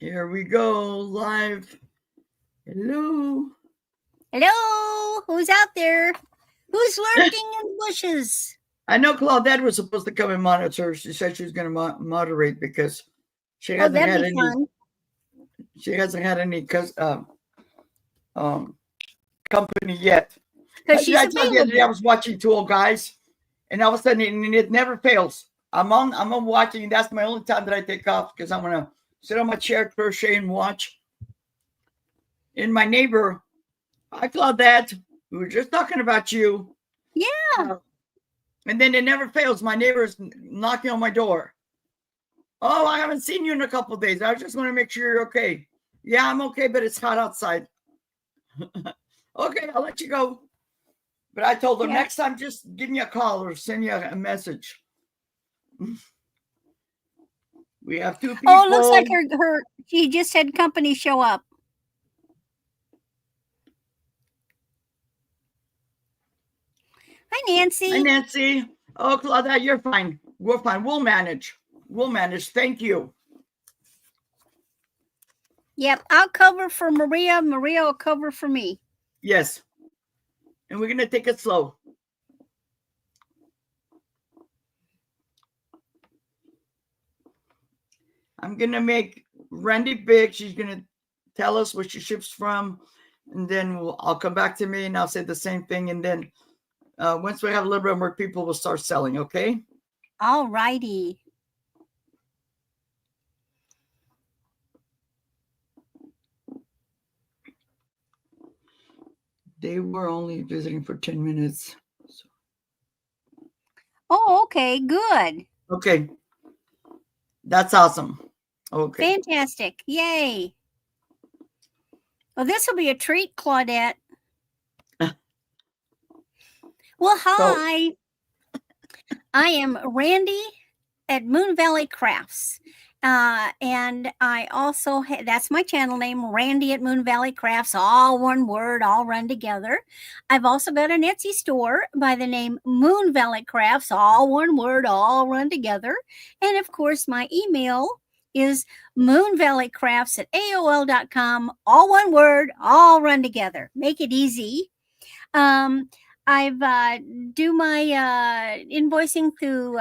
Here we go, live. Hello. Hello, who's out there? Who's lurking in the bushes? I know Claudette was supposed to come and monitor. She said she was going to moderate because she Oh, hasn't that'd had be any. fun. She hasn't had any um, company yet. Because she's I told you the other day I available. was watching Two Old Guys, and all of a sudden it never fails. I'm on watching, and that's my only time that I take off because I'm gonna sit on my chair, crochet, and watch. And my neighbor, hi Claudette, we were just talking about you. Yeah. And then it never fails. My neighbor's knocking on my door. Oh, I haven't seen you in a couple of days. I was just want to make sure you're okay. Yeah, I'm okay, but it's hot outside. Okay, I'll let you go. But I told her Yeah. next time, just give me a call or send you a message. We have two people. Oh, it looks like she just had company show up. Hi, Nancy. Hi, Nancy. Oh, Claudia, you're fine. We're fine. We'll manage. We'll manage. Thank you. Yep, I'll cover for Maria. Maria will cover for me. Yes. And we're going to take it slow. I'm going to make Randy big. She's going to tell us where she ships from. And then I'll come back to me and I'll say the same thing. And then once we have a little bit more people, we'll start selling. Okay. All righty. They were only visiting for 10 minutes. So. Oh, okay. Good. Okay. That's awesome. Okay. Fantastic. Yay. Well, this will be a treat, Claudette. Well, hi. I am Randy at Moon Valley Crafts. And I also, that's my channel name, Randy at Moon Valley Crafts, all one word, all run together. I've also got an Etsy store by the name Moon Valley Crafts, all one word, all run together. And of course, my email is moonvalleycrafts at AOL.com, all one word, all run together. Make it easy. I've do my invoicing through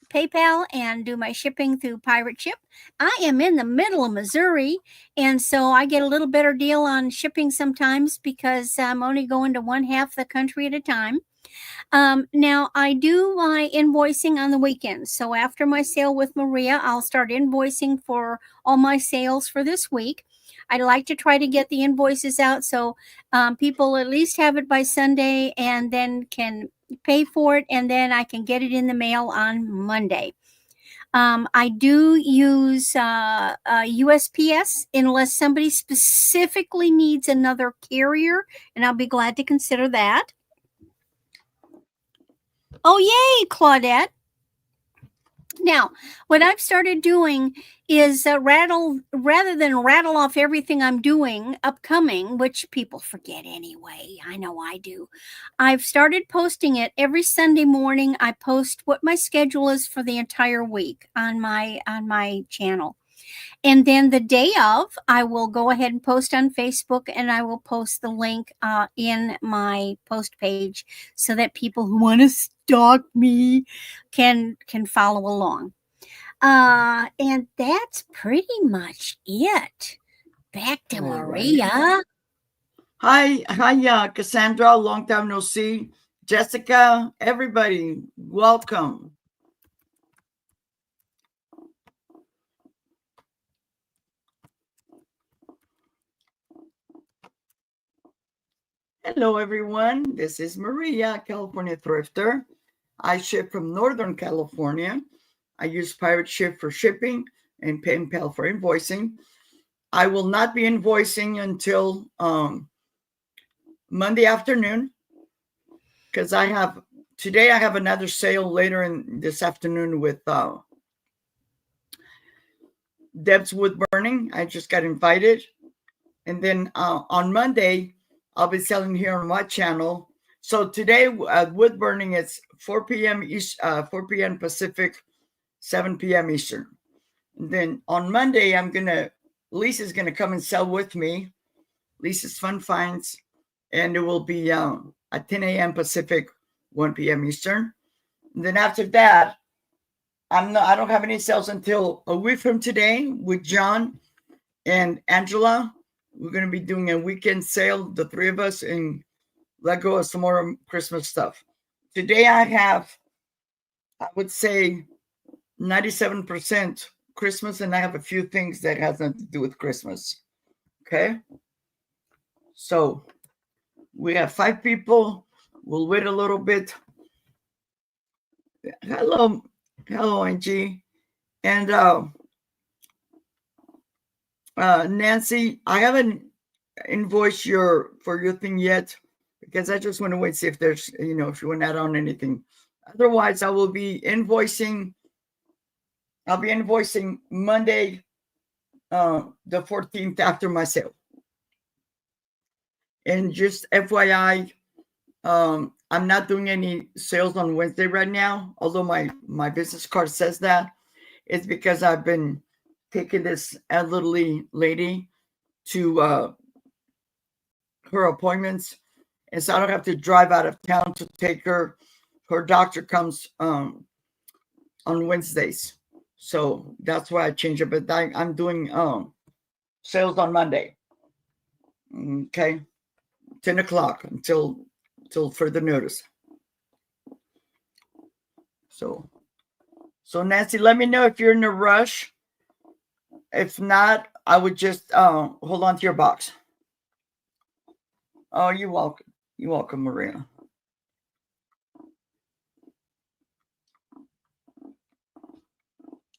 PayPal and do my shipping through Pirate Ship. I am in the middle of Missouri, and so I get a little better deal on shipping sometimes because I'm only going to one half the country at a time. Now, I do my invoicing on the weekends. So after my sale with Maria, I'll start invoicing for all my sales for this week. I'd like to try to get the invoices out so people at least have it by Sunday and then can pay for it, and then I can get it in the mail on Monday. I do use USPS unless somebody specifically needs another carrier, and I'll be glad to consider that. Oh, yay, Claudette. Now, what I've started doing is rather than rattle off everything I'm doing upcoming, which people forget anyway. I know I do. I've started posting it every Sunday morning. I post what my schedule is for the entire week on my channel. And then the day of, I will go ahead and post on Facebook, and I will post the link in my post page so that people who want to stalk me can follow along. And that's pretty much it. Back to Maria. Hi, Cassandra. Long time no see. Jessica, everybody, welcome. Hello, everyone. This is Maria, California Thrifter. I ship from Northern California. I use Pirate Ship for shipping and PayPal for invoicing. I will not be invoicing until Monday afternoon because I have another sale later in this afternoon with Deb's Wood Burning. I just got invited. And then on Monday, I'll be selling here on my channel. So today, wood burning, it's 4 p.m. 4 p.m. Pacific, 7 p.m. Eastern. And then on Monday, Lisa's gonna come and sell with me. Lisa's Fun Finds, and it will be at 10 a.m. Pacific, 1 p.m. Eastern. And then after that, I don't have any sales until a week from today with John and Angela. We're going to be doing a weekend sale, the three of us, and let go of some more Christmas stuff. Today I have, I would say, 97% Christmas, and I have a few things that has nothing to do with Christmas. Okay? So we have 5 people. We'll wait a little bit. Hello, Angie. And Nancy, I haven't invoiced for your thing yet because I just want to wait and see if there's, if you want to add on anything. Otherwise, I will be invoicing. I'll be invoicing Monday, the 14th after my sale. And just FYI, I'm not doing any sales on Wednesday right now, although my business card says that. It's because I've been taking this elderly lady to her appointments, and so I don't have to drive out of town to take her. Her doctor comes on Wednesdays, so that's why I changed it. But I'm doing sales on Monday. Okay, 10 o'clock until further notice. So Nancy, let me know if you're in a rush. If not, I would just hold on to your box. Oh, you're welcome. You're welcome, Maria.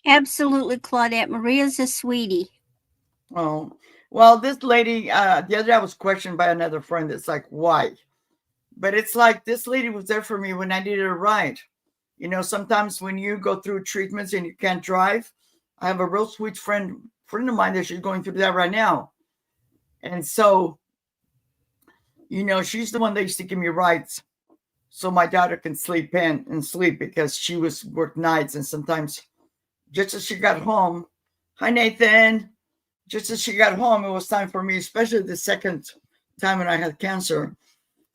Absolutely, Claudette. Maria's a sweetie. Oh, well, this lady, the other day I was questioned by another friend. It's like, why? But it's like this lady was there for me when I needed a ride. Sometimes when you go through treatments and you can't drive, I have a real sweet friend of mine that she's going through that right now. And so, she's the one that used to give me rides so my daughter can sleep because she worked nights. And sometimes just as she got home, hi, Nathan. Just as she got home, it was time for me, especially the second time when I had cancer.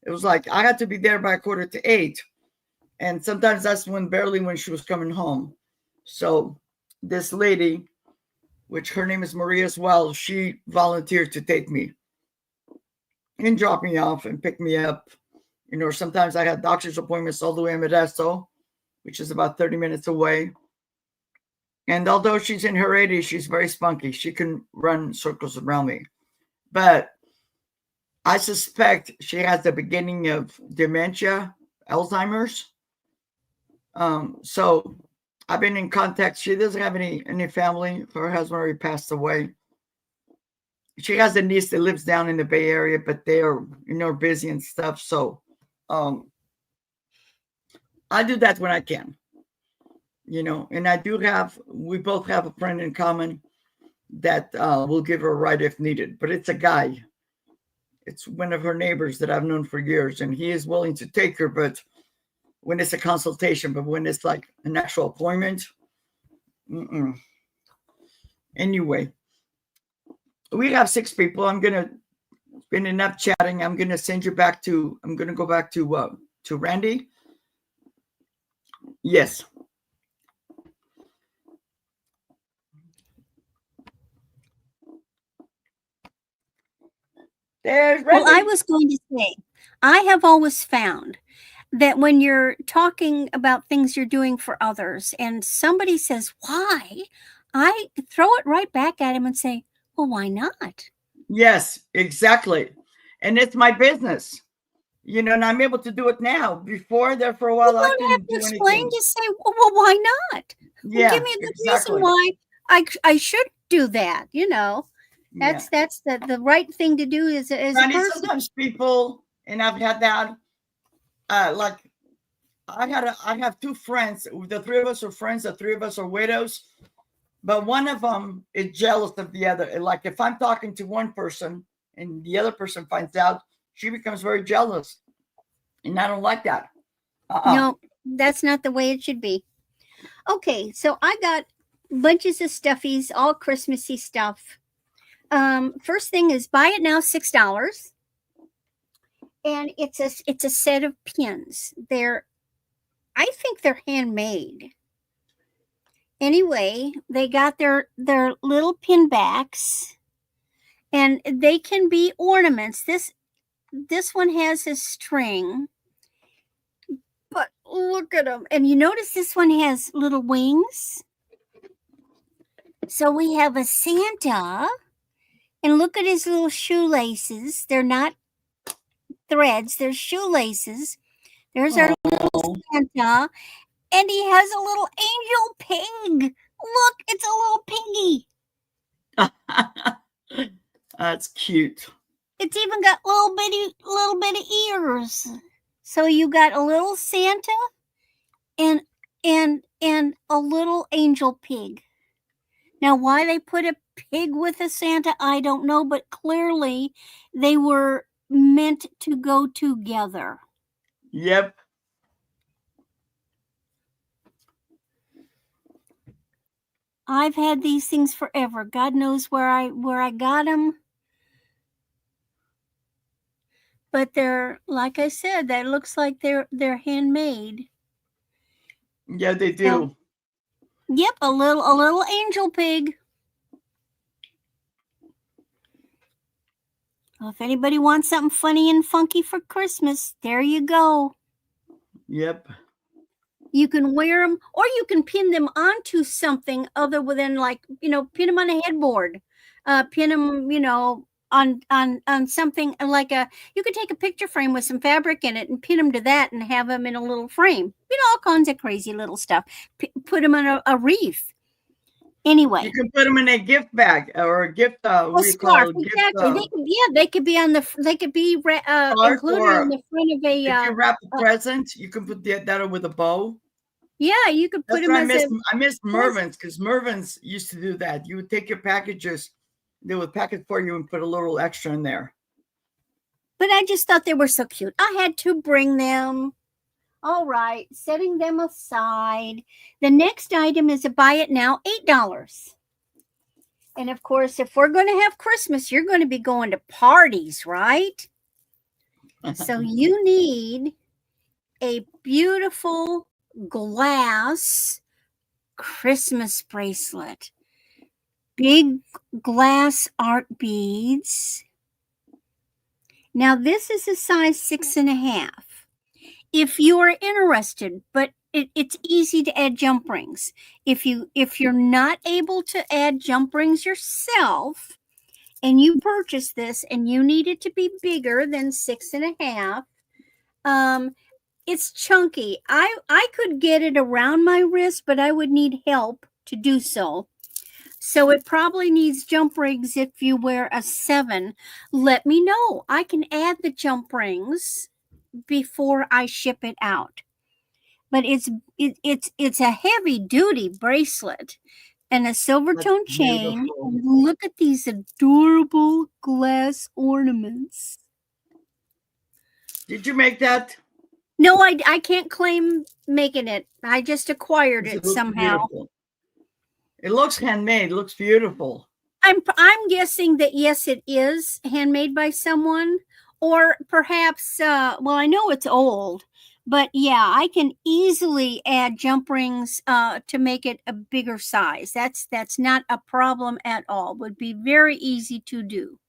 It was like I had to be there by 7:45. And sometimes that's barely when she was coming home. So this lady, which her name is Maria as well, she volunteered to take me and drop me off and pick me up. Sometimes I had doctor's appointments all the way in Modesto, which is about 30 minutes away. And although she's in her 80s, she's very spunky. She can run circles around me. But I suspect she has the beginning of dementia, Alzheimer's. So I've been in contact. She doesn't have any family. Her husband already passed away. She has a niece that lives down in the Bay Area, but they are, busy and stuff. So I do that when I can, and we both have a friend in common that will give her a ride if needed, but it's a guy. It's one of her neighbors that I've known for years, and he is willing to take her, but when it's a consultation, but when it's like an actual appointment, Anyway, we have 6 people. It's been enough chatting. I'm going to go back to Randy. Yes. There's Randy. Well, I was going to say, I have always found that when you're talking about things you're doing for others and somebody says, why? I throw it right back at him and say, well, why not? Yes, exactly. And it's my business, and I'm able to do it now. Before there for a while, I don't have to explain. Just say, well, why not? Yeah, give me a good reason why I should do that. That's the right thing to do as a person. Sometimes people, and I've had that, like I have 2 friends. The 3 of us are friends. The 3 of us are widows. But one of them is jealous of the other. Like if I'm talking to one person and the other person finds out, she becomes very jealous. And I don't like that. No, that's not the way it should be. Okay, so I got bunches of stuffies, all Christmassy stuff. First thing is buy it now, $6. And it's a set of pins. I think they're handmade. Anyway, they got their little pin backs, and they can be ornaments. This one has a string, but look at them. And you notice this one has little wings. So we have a Santa, and look at his little shoelaces. They're not threads, they're shoelaces. There's our little Santa. And he has a little angel pig. Look, it's a little piggy. That's cute. It's even got little bitty ears. So you got a little Santa and a little angel pig. Now, why they put a pig with a Santa, I don't know, but clearly they were meant to go together. Yep. I've had these things forever. God knows where I got them. But they're, like I said, that looks like they're handmade. Yeah, they do. Yep, a little angel pig. Well, if anybody wants something funny and funky for Christmas, there you go. Yep. You can wear them, or you can pin them onto something other than, like, pin them on a headboard. Pin them, on something like you could take a picture frame with some fabric in it and pin them to that and have them in a little frame. All kinds of crazy little stuff. Put them on a wreath. Anyway, you can put them in a gift bag or a gift. A scarf, exactly. They could be on the. They could be included on the front of a. If you wrap a present, you can put that with a bow. Yeah, you could put them as I miss Mervyn's, because Mervyn's used to do that. You would take your packages, they would pack it for you and put a little extra in there. But I just thought they were so cute. I had to bring them. All right, setting them aside. The next item is a buy it now, $8. And of course, if we're going to have Christmas, you're going to be going to parties, right? So you need a beautiful glass Christmas bracelet. Big glass art beads. Now, this is a size 6.5. If you are interested, but it's easy to add jump rings. If you're not able to add jump rings yourself, and you purchase this and you need it to be bigger than 6.5, it's chunky. I could get it around my wrist, but I would need help to do so. So it probably needs jump rings. If you wear a 7, let me know. I can add the jump rings before I ship it out. But it's a heavy duty bracelet and a silver tone chain. Look at these adorable glass ornaments. Did you make that? No, I can't claim making it. I just acquired it somehow. Beautiful. It looks handmade. It looks beautiful. I'm guessing that yes, it is handmade by someone. Or perhaps, well, I know it's old, but yeah, I can easily add jump rings to make it a bigger size. That's not a problem at all. Would be very easy to do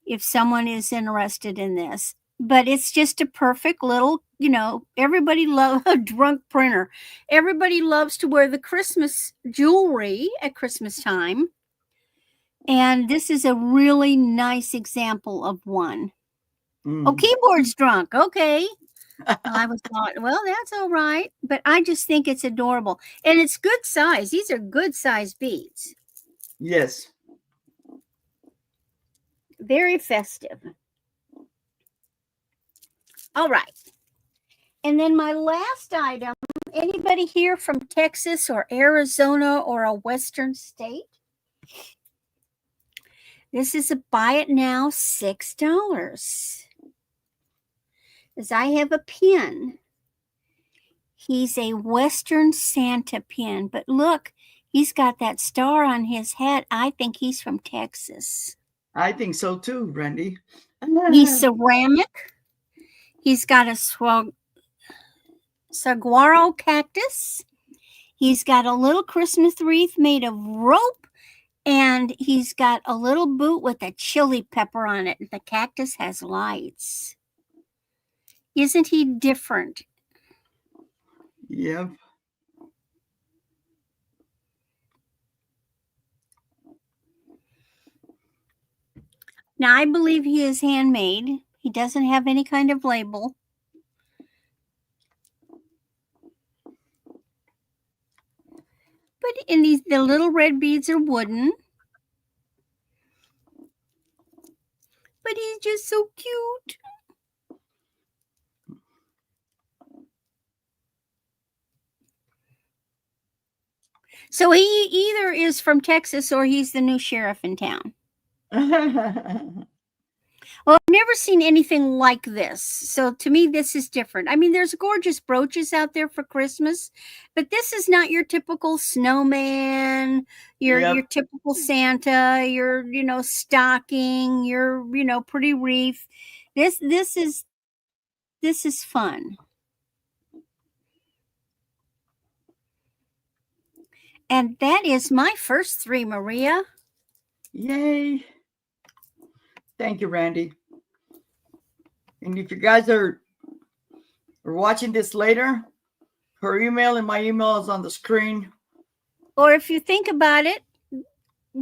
if someone is interested in this. But it's just a perfect little, everybody loves a drunk printer. Everybody loves to wear the Christmas jewelry at Christmas time. And this is a really nice example of one. Oh, keyboard's drunk. Okay. I was thought, well, that's all right. But I just think it's adorable. And it's good size. These are good size beads. Yes. Very festive. All right. And then my last item, anybody here from Texas or Arizona or a Western state? This is a buy it now, $6. As I have a pin. He's a Western Santa pin, but look, He's got that star on his head. I think he's from Texas. I think so too, Randy. He's ceramic. He's got a saguaro cactus. He's got a little Christmas wreath made of rope, and he's got a little boot with a chili pepper on it. The cactus has lights. Isn't he different? Yep. Now, I believe he is handmade. He doesn't have any kind of label. But the little red beads are wooden. But he's just so cute. So he either is from Texas or he's the new sheriff in town. Well, I've never seen anything like this. So to me, this is different. I mean, there's gorgeous brooches out there for Christmas, but this is not your typical snowman, your typical Santa, your, stocking, your, pretty wreath. This is fun. And that is my first 3, Maria. Yay. Thank you, Randy. And if you guys are watching this later, her email and my email is on the screen. Or if you think about it,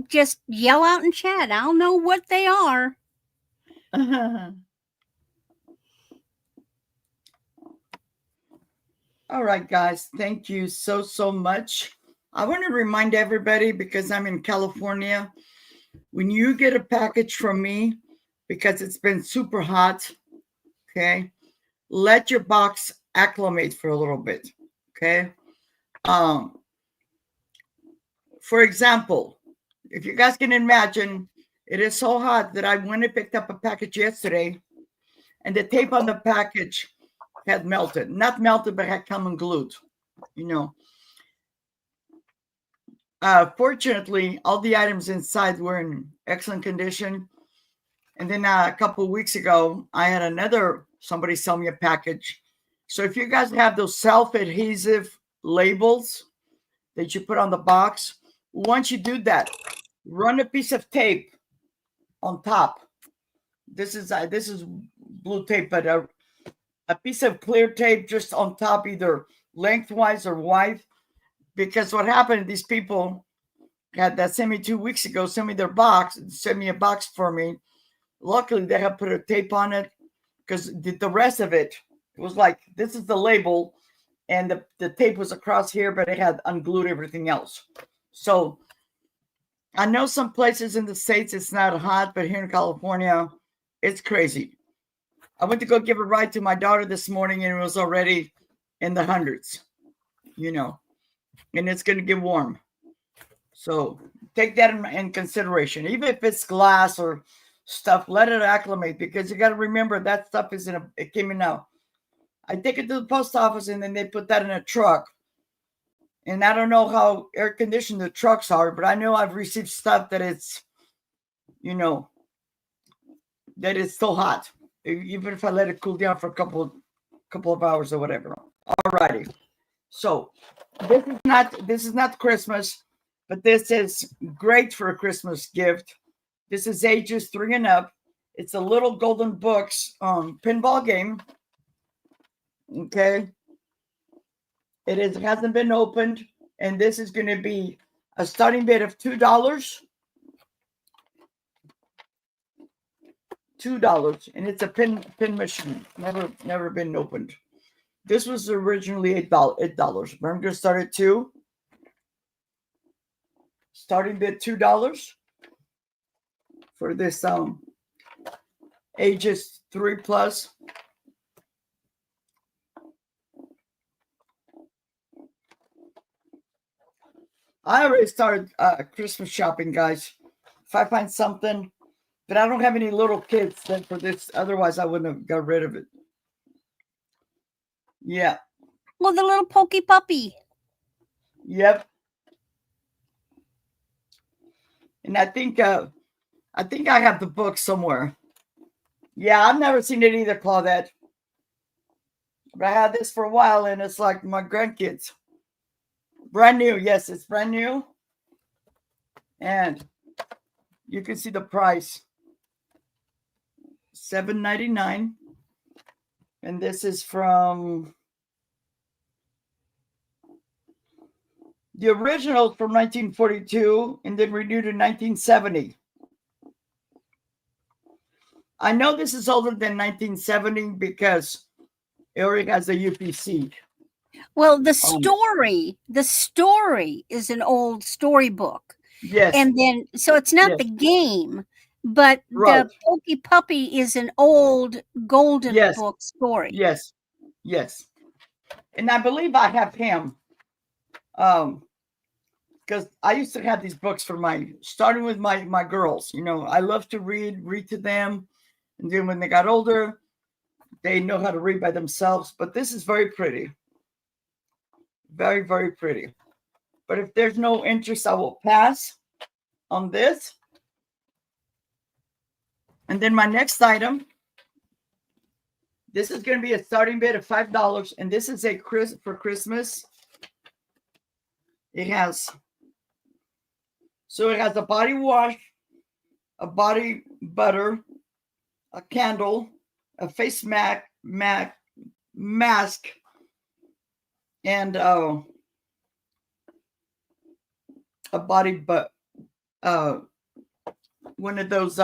just yell out in chat. I'll know what they are. All right, guys. Thank you so much. I want to remind everybody, because I'm in California, when you get a package from me, because it's been super hot, okay, let your box acclimate for a little bit, okay? For example, if you guys can imagine, it is so hot that I went and picked up a package yesterday, and the tape on the package had melted. Not melted, but had come unglued, Fortunately, all the items inside were in excellent condition. And then a couple of weeks ago, I had somebody sell me a package. So if you guys have those self-adhesive labels that you put on the box, once you do that, run a piece of tape on top. This is blue tape, but a piece of clear tape just on top, either lengthwise or wide. Because what happened, these people that sent me 2 weeks ago, sent me a box for me. Luckily, they have put a tape on it, because the rest of it was like, this is the label, and the tape was across here, but it had unglued everything else. So I know some places in the States it's not hot, but here in California, it's crazy. I went to go give a ride to my daughter this morning, and it was already in the hundreds, and it's going to get warm. So take that in consideration. Even if it's glass or stuff, let it acclimate, because you got to remember that stuff it came in now. I take it to the post office, and then they put that in a truck. And I don't know how air conditioned the trucks are, but I know I've received stuff that it's, that it's still hot, even if I let it cool down for a couple of hours or whatever. All righty. So this is not Christmas, but this is great for a Christmas gift. This is ages 3 and up. It's a little Golden Books pinball game. Okay. It hasn't been opened, and this is going to be a starting bid of $2. $2, and it's a pin machine. Never been opened. This was originally $8, but I'm going to start at $2. Starting bid $2 for this ages 3+. I already started Christmas shopping, guys. If I find something, but I don't have any little kids then for this. Otherwise, I wouldn't have got rid of it. Yeah. Well, the little pokey puppy. Yep. And I think I have the book somewhere. Yeah, I've never seen it either, Claudette. But I had this for a while, and it's like my grandkids. Brand new. Yes, it's brand new. And you can see the price. $7.99. And this is from the original from 1942 and then renewed in 1970. I know this is older than 1970 because it already has a UPC. Well, the story is an old storybook. Yes. And then, so it's not the game, but the Pokey Puppy is an old golden book story. Yes. Yes. And I believe I have him. Because I used to have these books for starting with my girls. You know, I love to read to them. And then when they got older, they know how to read by themselves. But this is very pretty. Very, very pretty. But if there's no interest, I will pass on this. And then my next item, this is going to be a starting bid of $5. And this is for Christmas. It has a body wash, a body butter, a candle, a face mask, and a body one of those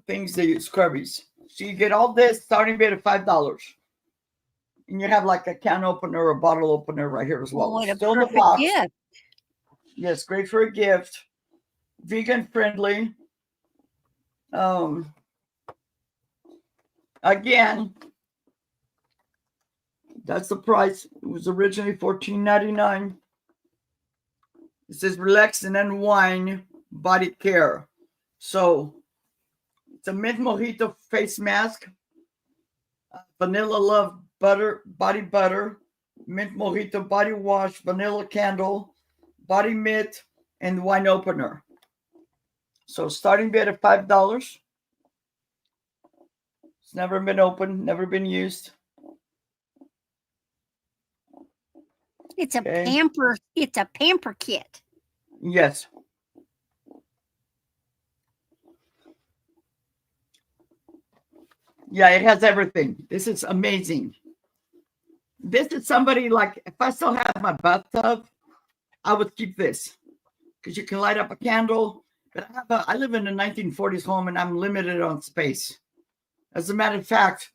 things they use, scrubbies. So you get all this starting bid of $5. And you have like a can opener or a bottle opener right here as well. What a Still in the perfect box. gift. Yes, great for a gift. Vegan friendly. Again, that's the price. It was originally $14.99. It says relax and unwind body care. So it's a mint mojito face mask, vanilla love body butter, mint mojito body wash, vanilla candle, body mitt, and wine opener. So starting bid of $5. It's never been opened, never been used. It's a pamper. It's a pamper kit. Yes. Yeah, it has everything. This is amazing. This is somebody like, if I still have my bathtub, I would keep this because you can light up a candle. But I live in a 1940s home and I'm limited on space. As a matter of fact,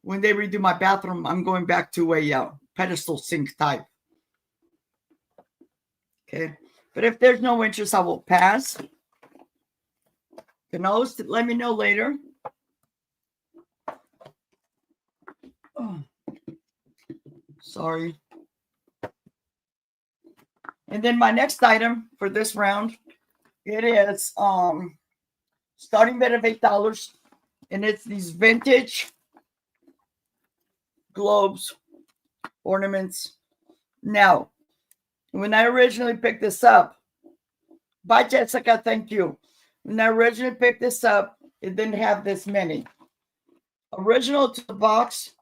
when they redo my bathroom, I'm going back to a pedestal sink type. Okay. But if there's no interest, I will pass. You can always let me know later. Oh, sorry. And then my next item for this round, it is starting bid of $8, and it's these vintage globes, ornaments. Now, when I originally picked this up, bye Jessica, thank you. When I originally picked this up, it didn't have this many. Original to the box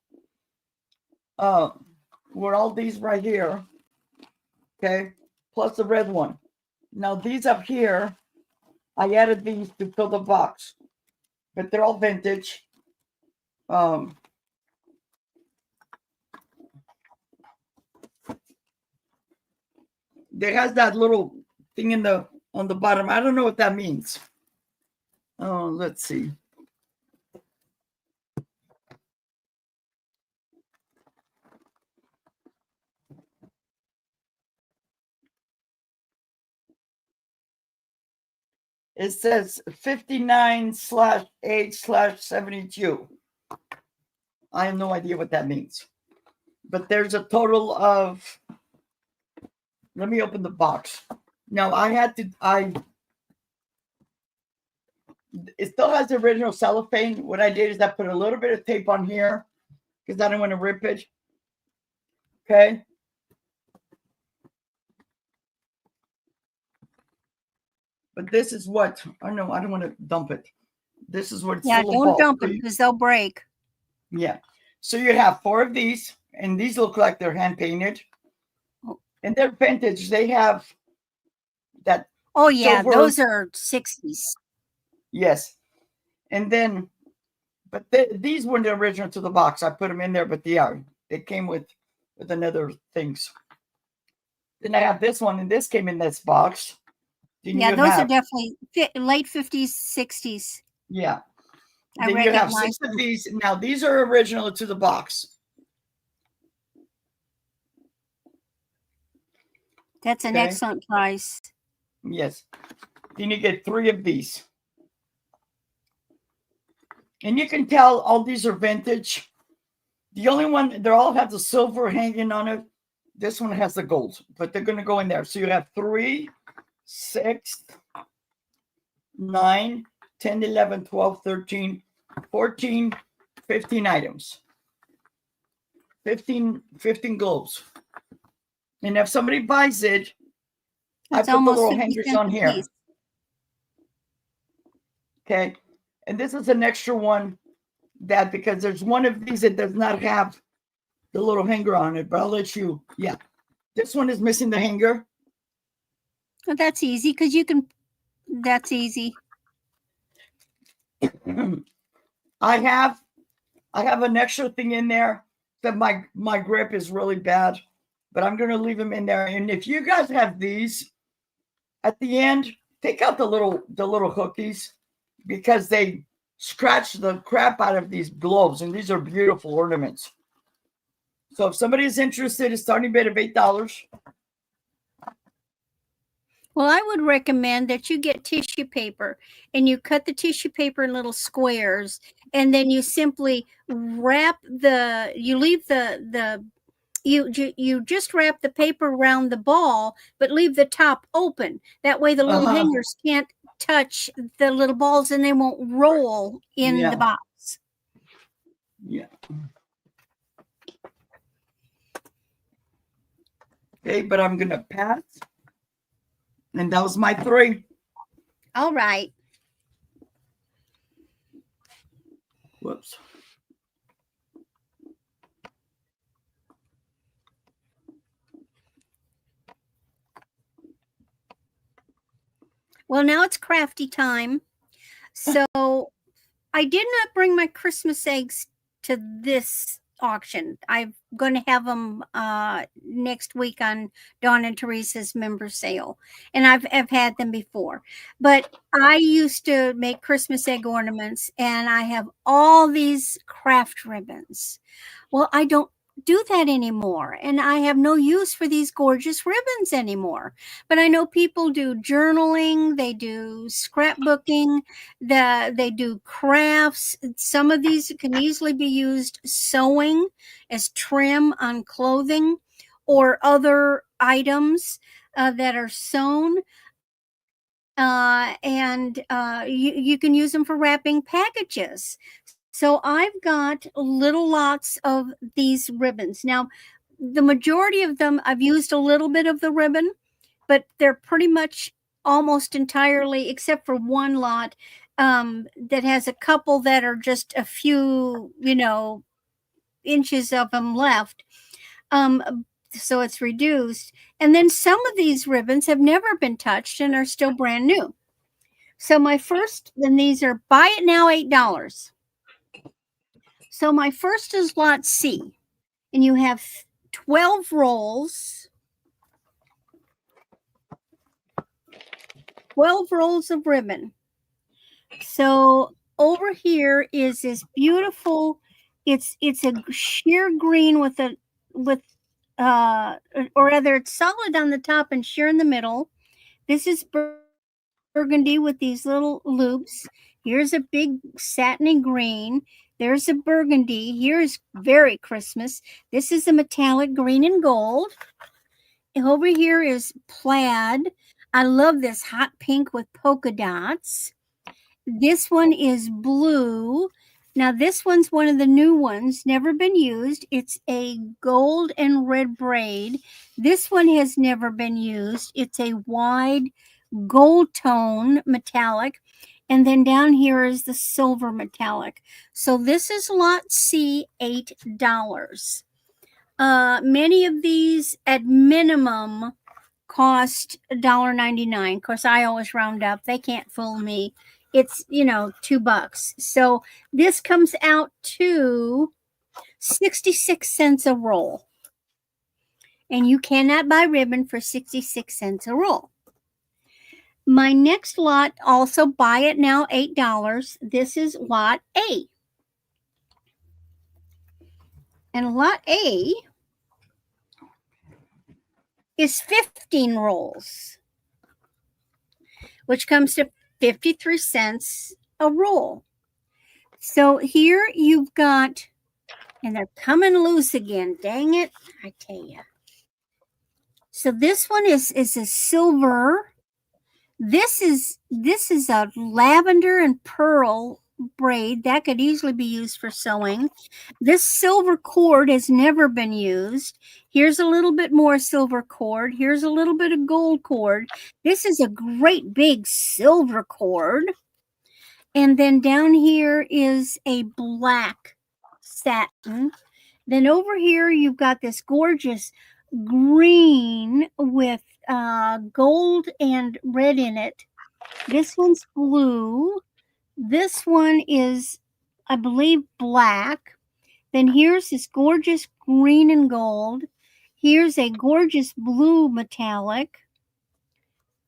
were all these right here, okay, plus the red one. Now these up here, I added these to fill the box, but they're all vintage. There has that little thing on the bottom. I don't know what that means. Oh, let's see. It says 59/8/72. I have no idea what that means. But there's a total of, let me open the box. Now it still has the original cellophane. What I did is I put a little bit of tape on here because I don't want to rip it. Okay. But this is what, oh no, I don't want to dump it. This is what it's Yeah, full of don't balls. dump So it you- because they'll break. yeah. So you have 4 of these, and these look like they're hand painted. Oh. And they're vintage. They have that, Oh yeah, silver- those are 60s. yes. And then, but these weren't the original to the box. I put them in there, but they came with another things. Then I have this one, and this came in this box. Then Yeah, you those are have- definitely late 50s, 60s. yeah. I Then you have recognize 6 of these. Now these are original to the box. That's an Okay. excellent price. Yes. Then you get 3 of these. And you can tell all these are vintage. The only one, they all have the silver hanging on it. This one has the gold, but they're going to go in there. So you have 3, 6, 9, 10, 11, 12, 13, 14, 15 items. 15 globes. And if somebody buys it, That's I put the little 50 hangers cents on a here. piece. Okay. And this is an extra one that because there's one of these that does not have the little hanger on it, but I'll let you, yeah. This one is missing the hanger. Well, that's easy because you can, that's easy. I have an extra thing in there that my grip is really bad, but I'm going to leave them in there. And if you guys have these at the end, take out the little hookies because they scratch the crap out of these globes, and these are beautiful ornaments. So if somebody is interested, it's starting bid of $8. Well, I would recommend that you get tissue paper and you cut the tissue paper in little squares, and then you simply wrap you just wrap the paper around the ball, but leave the top open. That way the little hangers can't touch the little balls and they won't roll in the box. Yeah. Okay, but I'm going to pass. And that was my 3. All right. Whoops. Well, now it's crafty time. So I did not bring my Christmas eggs to this auction. I'm going to have them next week on Dawn and Teresa's member sale. And I've had them before. But I used to make Christmas egg ornaments, and I have all these craft ribbons. Well, I don't do that anymore, and I have no use for these gorgeous ribbons anymore. But I know people do journaling, they do scrapbooking, they do crafts. Some of these can easily be used sewing as trim on clothing or other items that are sewn. You can use them for wrapping packages. So I've got little lots of these ribbons. Now, the majority of them, I've used a little bit of the ribbon, but they're pretty much almost entirely, except for one lot that has a couple that are just a few, inches of them left. So it's reduced. And then some of these ribbons have never been touched and are still brand new. So these are buy it now, $8. So my first is lot C, and you have 12 rolls, 12 rolls of ribbon. So over here is this beautiful, it's a sheer green or rather it's solid on the top and sheer in the middle. This is burgundy with these little loops. Here's a big satiny green. There's a burgundy. Here's very Christmas. This is a metallic green and gold. Over here is plaid. I love this hot pink with polka dots. This one is blue. Now this one's one of the new ones, never been used. It's a gold and red braid. This one has never been used. It's a wide gold tone metallic, and then down here is the silver metallic. So this is lot C, $8. Many of these at minimum cost $1.99. Of course, I always round up. They can't fool me. It's, $2. So this comes out to 66 cents a roll. And you cannot buy ribbon for 66 cents a roll. My next lot, also buy it now, $8. This is lot A. And lot A is 15 rolls, which comes to 53 cents a roll. So here you've got, and they're coming loose again. Dang it, I tell you. So this one is a silver. This is a lavender and pearl braid that could easily be used for sewing. This silver cord has never been used. Here's a little bit more silver cord. Here's a little bit of gold cord. This is a great big silver cord. And then down here is a black satin. Then over here you've got this gorgeous green with gold and red in it. This one's blue. This one is, I believe, black. Then here's this gorgeous green and gold. Here's a gorgeous blue metallic.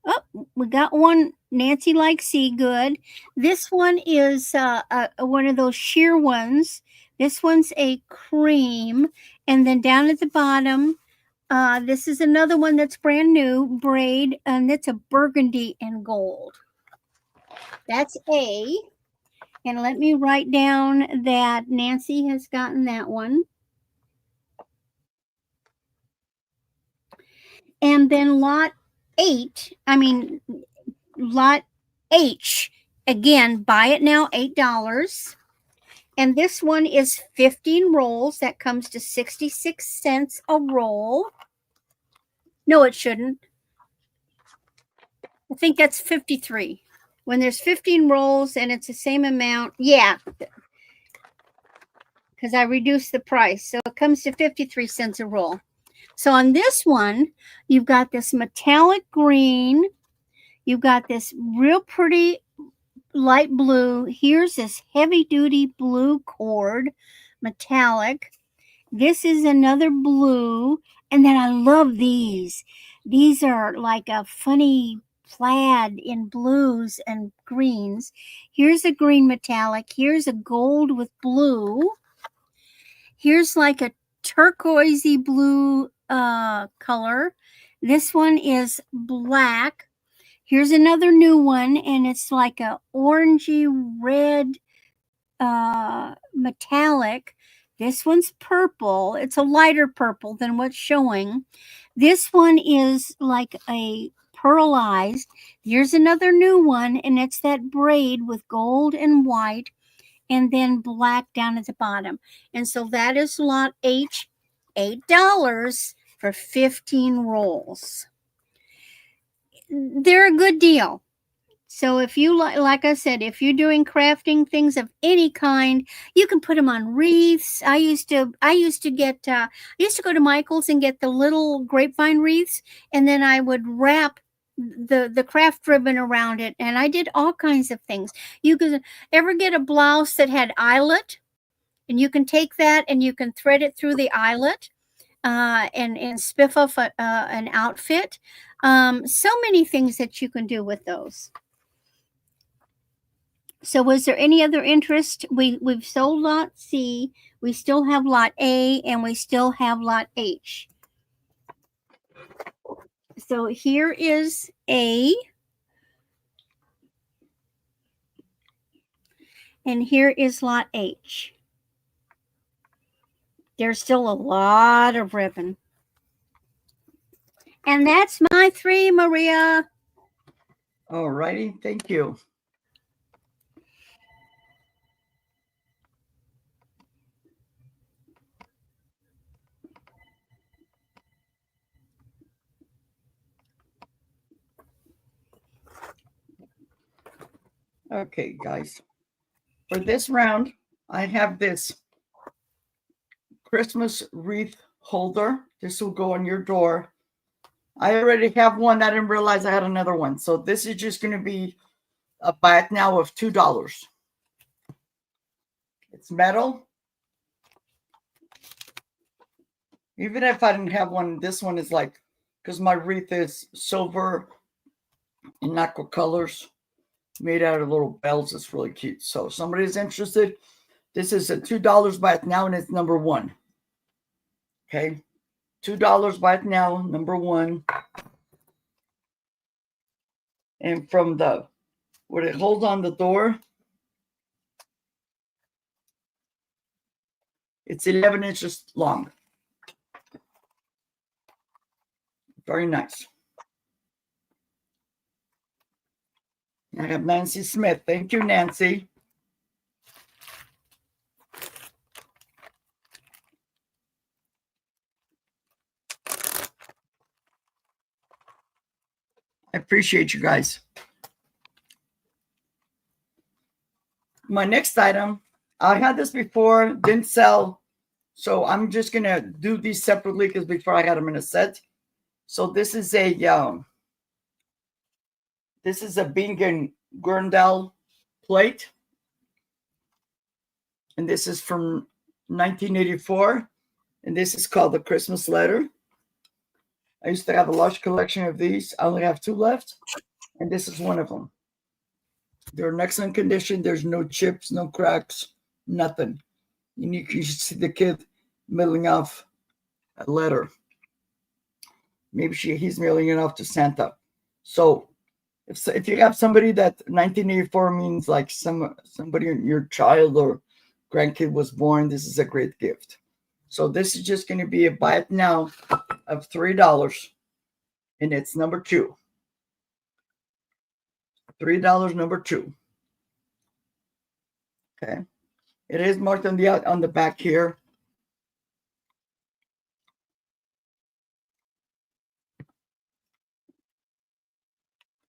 Oh, we got one Nancy likes see good. This one is one of those sheer ones. This one's a cream. And then down at the bottom, this is another one that's brand new, braid, and it's a burgundy and gold. That's A. And let me write down that Nancy has gotten that one. And then lot H, again, buy it now, $8. And this one is 15 rolls. That comes to 66 cents a roll. No, it shouldn't. I think that's 53. When there's 15 rolls and it's the same amount, yeah, because I reduced the price. So it comes to 53 cents a roll. So on this one, you've got this metallic green. You've got this real pretty light blue. Here's this heavy duty blue cord, metallic. This is another blue. And then I love these. These are like a funny plaid in blues and greens. Here's a green metallic. Here's a gold with blue. Here's like a turquoisey blue color. This one is black. Here's another new one, and it's like a orangey red metallic. This one's purple. It's a lighter purple than what's showing. This one is like a pearlized. Here's another new one, and it's that braid with gold and white, and then black down at the bottom. And so that is lot H, $8 for 15 rolls. They're a good deal. So if you like I said, if you're doing crafting things of any kind, you can put them on wreaths. I used to go to Michael's and get the little grapevine wreaths, and then I would wrap the craft ribbon around it, and I did all kinds of things. You could ever get a blouse that had eyelet, and you can take that and you can thread it through the eyelet and spiff off an outfit. So many things that you can do with those. So was there any other interest? We've sold lot C, we still have lot A, and we still have lot H. So here is A, and here is lot H. There's still a lot of ribbon. And that's my 3, Maria. All righty, thank you. Okay, guys. For this round, I have this Christmas wreath holder. This will go on your door. I already have one. I didn't realize I had another one. So this is just going to be a buy it now of $2. It's metal. Even if I didn't have one, this one is like, because my wreath is silver and aqua colors, made out of little bells. It's really cute. So if somebody's interested, this is a $2 buy it now, and it's number 1. Okay, $2 buy it now, number 1. And from the where it holds on the door, it's 11 inches long. Very nice. I have Nancy Smith. Thank you, Nancy. I appreciate you guys. My next item, I had this before, didn't sell. So I'm just going to do these separately because before I had them in a set. So this is a Bing & Gurndal plate. And this is from 1984. And this is called the Christmas Letter. I used to have a large collection of these. I only have 2 left. And this is one of them. They're in excellent condition. There's no chips, no cracks, nothing. You should see the kid mailing off a letter. Maybe he's mailing it off to Santa. So if you have somebody that 1984 means like somebody, your child or grandkid was born, this is a great gift. So this is just going to be a buy it now of $3, and it's number 2. $3, number 2. Okay, it is marked on the back here.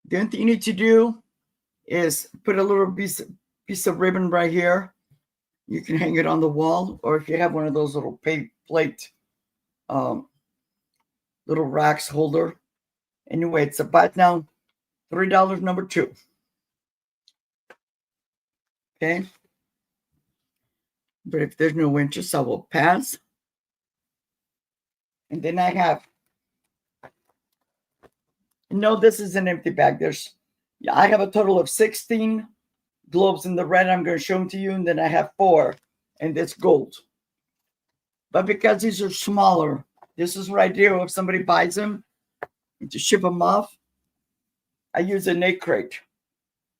The only thing you need to do is put a little piece of ribbon right here. You can hang it on the wall, or if you have one of those little plate little racks holder. Anyway, it's a buy it now, $3, number 2. Okay. But if there's no interest, I will pass. And then I have, no, this is an empty bag. I have a total of 16 globes in the red. I'm going to show them to you. And then I have 4 and it's gold. But because these are smaller, this is what I do. If somebody buys them and to ship them off, I use an 8 crate.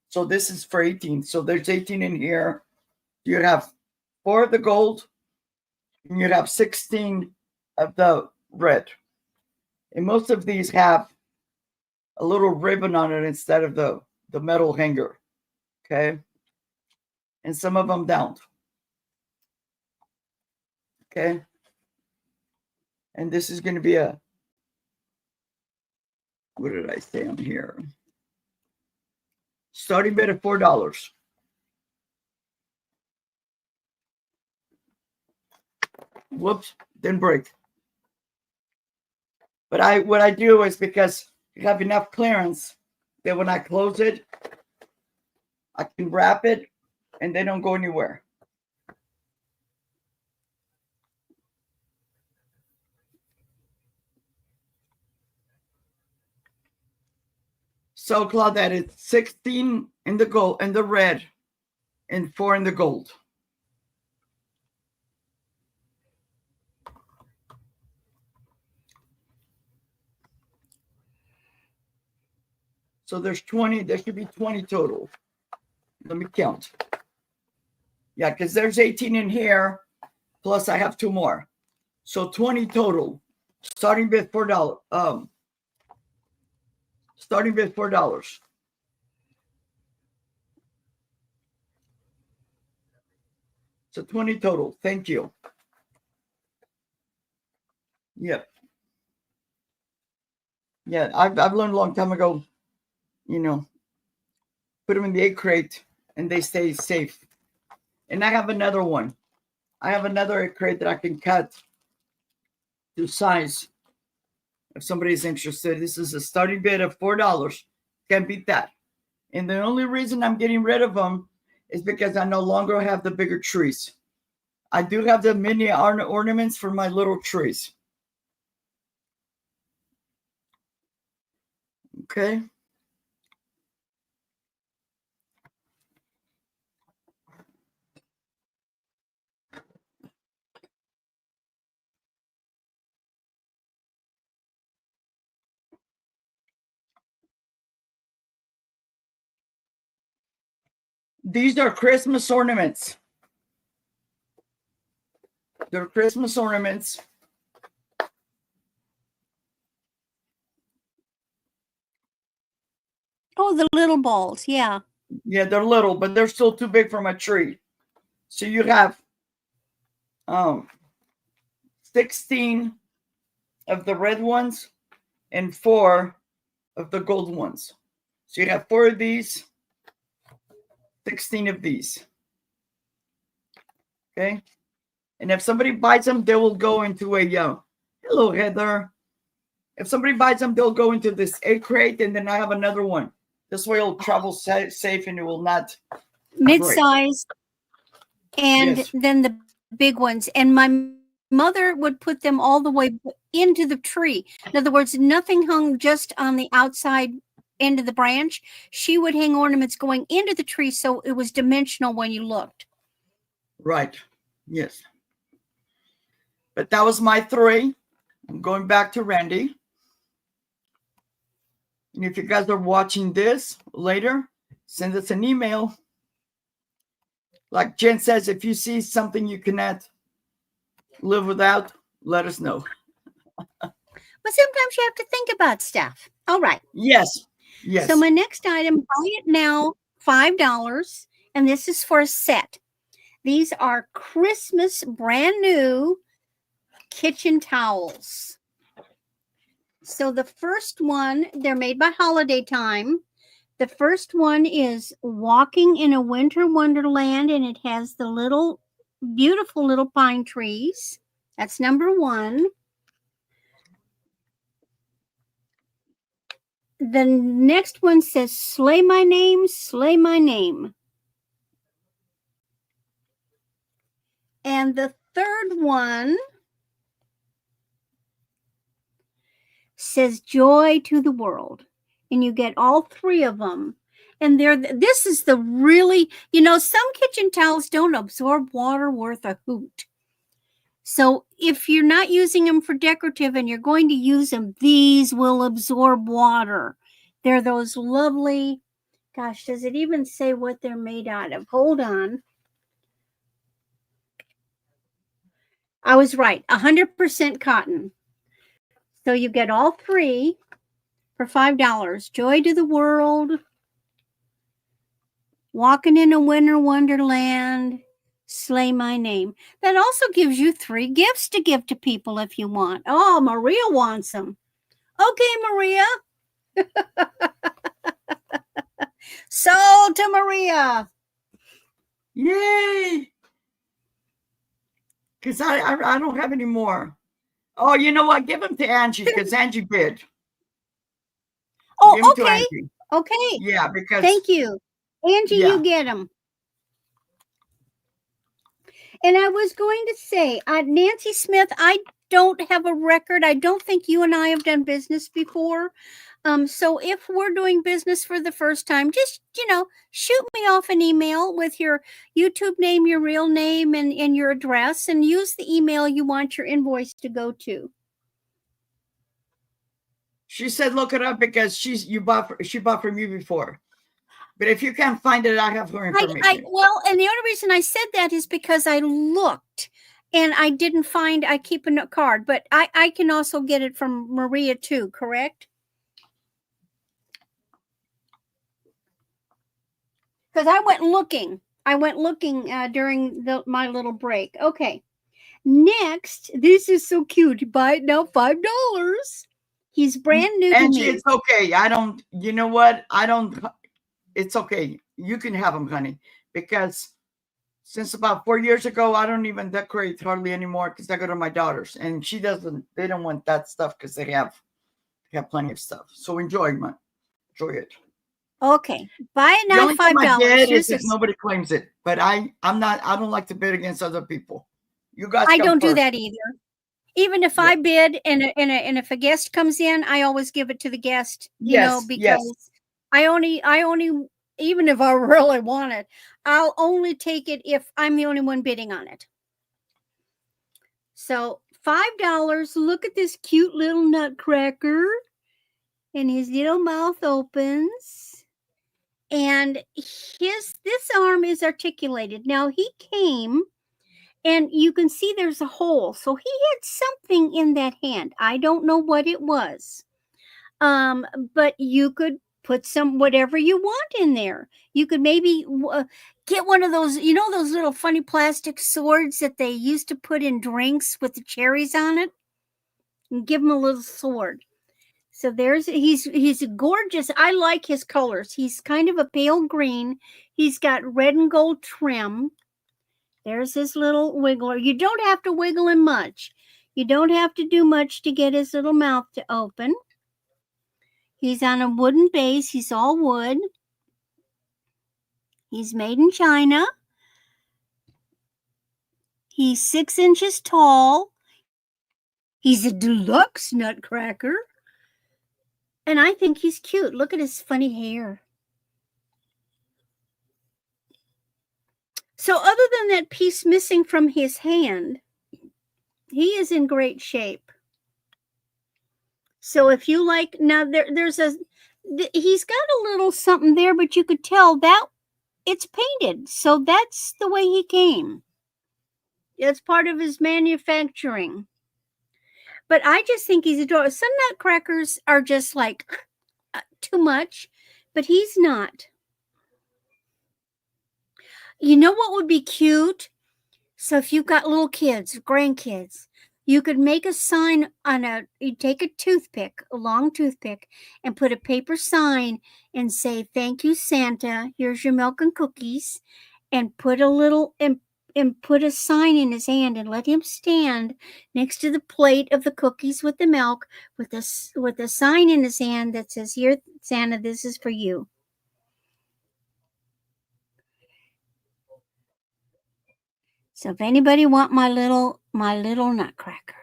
So this is for 18. So there's 18 in here. You'd have 4 of the gold and you'd have 16 of the red. And most of these have a little ribbon on it instead of the metal hanger. Okay. And some of them don't. Okay. And this is going to be what did I say on here? Starting bid at $4. Whoops, didn't break. But what I do is because you have enough clearance that when I close it, I can wrap it and they don't go anywhere. So Claudette, it's 16 in the gold, in the red, and 4 in the gold. So there's 20, there should be 20 total. Let me count. Yeah, because there's 18 in here, plus I have 2 more. So 20 total. Starting bid $4. Starting bid $4. So 20 total. Thank you. Yep. Yeah, I've learned a long time ago, put them in the 8 crate and they stay safe. And I have another one. I have another crate that I can cut to size if somebody's interested. This is a starting bid of $4. Can't beat that. And the only reason I'm getting rid of them is because I no longer have the bigger trees. I do have the mini ornaments for my little trees. Okay. These are Christmas ornaments. They're Christmas ornaments. Oh, the little balls. Yeah. Yeah, they're little, but they're still too big for my tree. So you have 16 of the red ones and 4 of the gold ones. So you have 4 of these, 16 of these. Okay. And if somebody buys them, they will go into a, hello, Heather. If somebody buys them, they'll go into this egg crate, and then I have another one. This way it'll travel safe and it will not. Mid-size. And Yes. then the big ones. And my mother would put them all the way into the tree. In other words, nothing hung just on the outside end of the branch. She would hang ornaments going into the tree so it was dimensional when you looked. Right. Yes. But that was my 3. I'm going back to Randy. And if you guys are watching this later, send us an email. Like Jen says, if you see something you cannot live without, let us know. But sometimes you have to think about stuff. All right. Yes. Yes. So my next item, buy it now, $5. And this is for a set. These are Christmas brand new kitchen towels. So the first one, they're made by Holiday Time. The first one is Walking in a Winter Wonderland, and it has the little, beautiful little pine trees. That's number 1. The next one says, Slay My Name, Slay My Name. And the third one says Joy to the World. And you get all 3 of them. And this is the really, some kitchen towels don't absorb water worth a hoot. So if you're not using them for decorative and you're going to use them, these will absorb water. They're those lovely, gosh, does it even say what they're made out of? Hold on. I was right, 100% cotton. So you get all 3 for $5. Joy to the World, Walking in a Winter Wonderland, Slay My Name. That also gives you 3 gifts to give to people if you want. Oh, Maria wants them. Okay, Maria. Sold to Maria. Yay! Because I don't have any more. Oh, you know what? Give them to Angie because Angie bid. Oh, okay. Okay. Yeah, because. Thank you. Angie, you get them. And I was going to say, Nancy Smith, I don't have a record. I don't think you and I have done business before. So if we're doing business for the first time, just, shoot me off an email with your YouTube name, your real name, and your address, and use the email you want your invoice to go to. She said, look it up because she bought from you before. But if you can't find it, I have her information. Well, and the only reason I said that is because I looked and I didn't find, I keep a card, but I can also get it from Maria too, correct? Because I went looking during my little break. Okay. Next, this is so cute. You buy it now, $5. He's brand new Angie, to me. it's okay. I don't, you know what? I don't it's okay. You can have them, honey, because since about 4 years ago, I don't even decorate hardly anymore because I go to my daughters, and she doesn't. They don't want that stuff because they have plenty of stuff. So enjoy, man. Enjoy it. Okay, buy it The now, only time I $5. bid is Here's a. if nobody claims it, but I'm not. I don't like to bid against other people. You guys I come don't do first. that either. Even if Yeah. I bid and if a guest comes in, I always give it to the guest, Yes, yes. because I only even if I really want it, I'll only take it if I'm the only one bidding on it. So $5. Look at this cute little nutcracker, and his little mouth opens, and this arm is articulated. Now he came, and you can see there's a hole. So he had something in that hand. I don't know what it was. But you could put some whatever you want in there. You could maybe get one of those, those little funny plastic swords that they used to put in drinks with the cherries on it, and give him a little sword. So he's gorgeous. I like his colors. He's kind of a pale green. He's got red and gold trim. There's his little wiggler. You don't have to wiggle him much. You don't have to do much to get his little mouth to open. He's on a wooden base. He's all wood. He's made in China. He's 6 inches tall. He's a deluxe nutcracker. And I think he's cute. Look at his funny hair. So other than that piece missing from his hand, he is in great shape. So if you like, now he's got a little something there, but you could tell that it's painted. So that's the way he came. It's part of his manufacturing. But I just think he's adorable. Some nutcrackers are just like too much, but he's not. You know what would be cute? So if you've got little kids, grandkids, you could make a sign you take a toothpick, a long toothpick, and put a paper sign and say, "Thank you, Santa. Here's your milk and cookies," and put put a sign in his hand and let him stand next to the plate of the cookies with the milk with a sign in his hand that says, "Here, Santa, this is for you." So if anybody want my little nutcracker,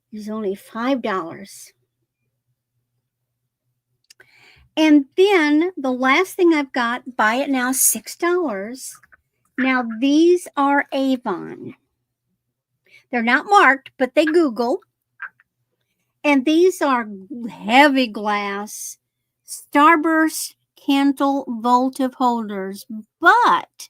he's only $5. And then the last thing I've got, buy it now, $6. Now these are Avon. They're not marked, but they Google. And these are heavy glass Starburst candle votive holders. But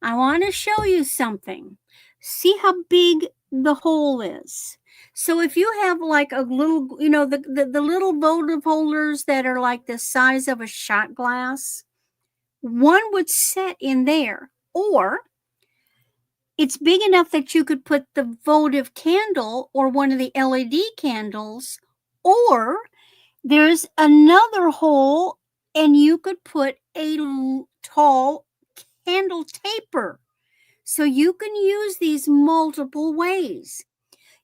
I want to show you something. See how big the hole is. So if you have like a little, the little votive holders that are like the size of a shot glass, one would set in there. Or it's big enough that you could put the votive candle or one of the LED candles, or there's another hole and you could put a tall candle taper. So you can use these multiple ways.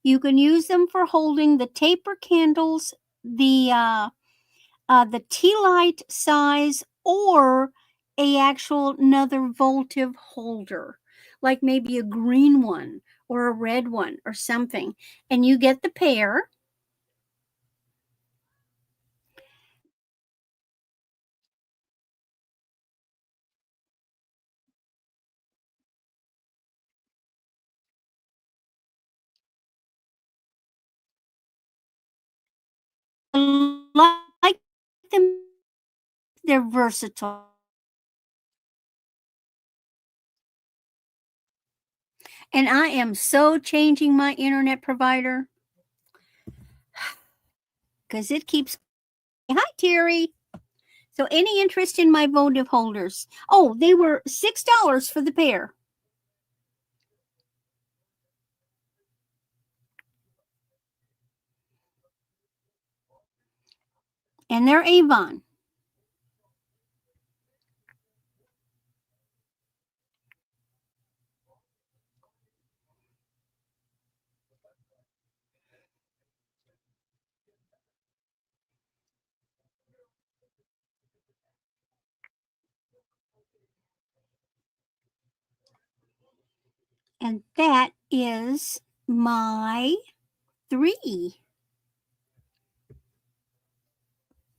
You can use them for holding the taper candles, the tea light size, or another votive holder, like maybe a green one or a red one or something. And you get the pair. I like them. They're versatile. And I am so changing my internet provider because it keeps. Hi, Terry. So any interest in my votive holders? Oh, they were $6 for the pair. And they're Avon. And that is my 3.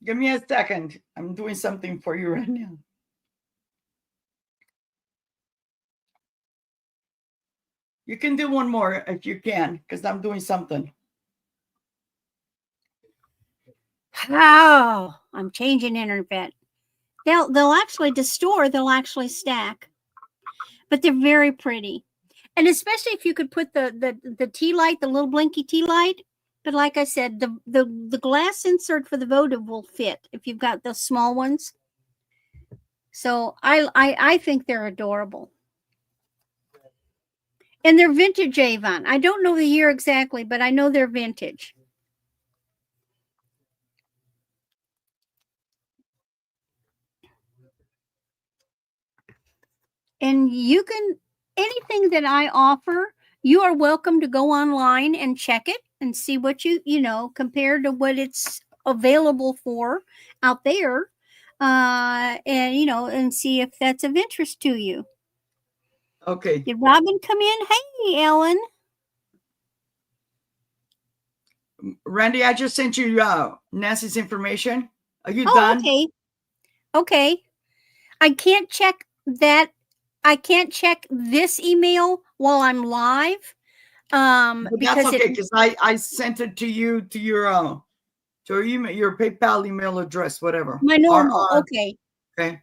Give me a second. I'm doing something for you right now. You can do one more if you can, because I'm doing something. Oh, I'm changing internet. They'll actually they'll actually stack, but they're very pretty, and especially if you could put the tea light, the little blinky tea light. But like I said, the glass insert for the votive will fit if you've got those small ones. So I think they're adorable. And they're vintage Avon. I don't know the year exactly, but I know they're vintage. And you can, anything that I offer, you are welcome to go online and check it and see what you know, compared to what it's available for out there. And, you know, and see if that's of interest to you. Okay. Did Robin come in? Hey, Ellen. Randy, I just sent you Nancy's information. Are you done? Okay. Okay. I can't check that. I can't check this email while I'm live. But Because that's okay, because I sent it to you to your email, your PayPal email address, whatever. My normal. Okay. Okay.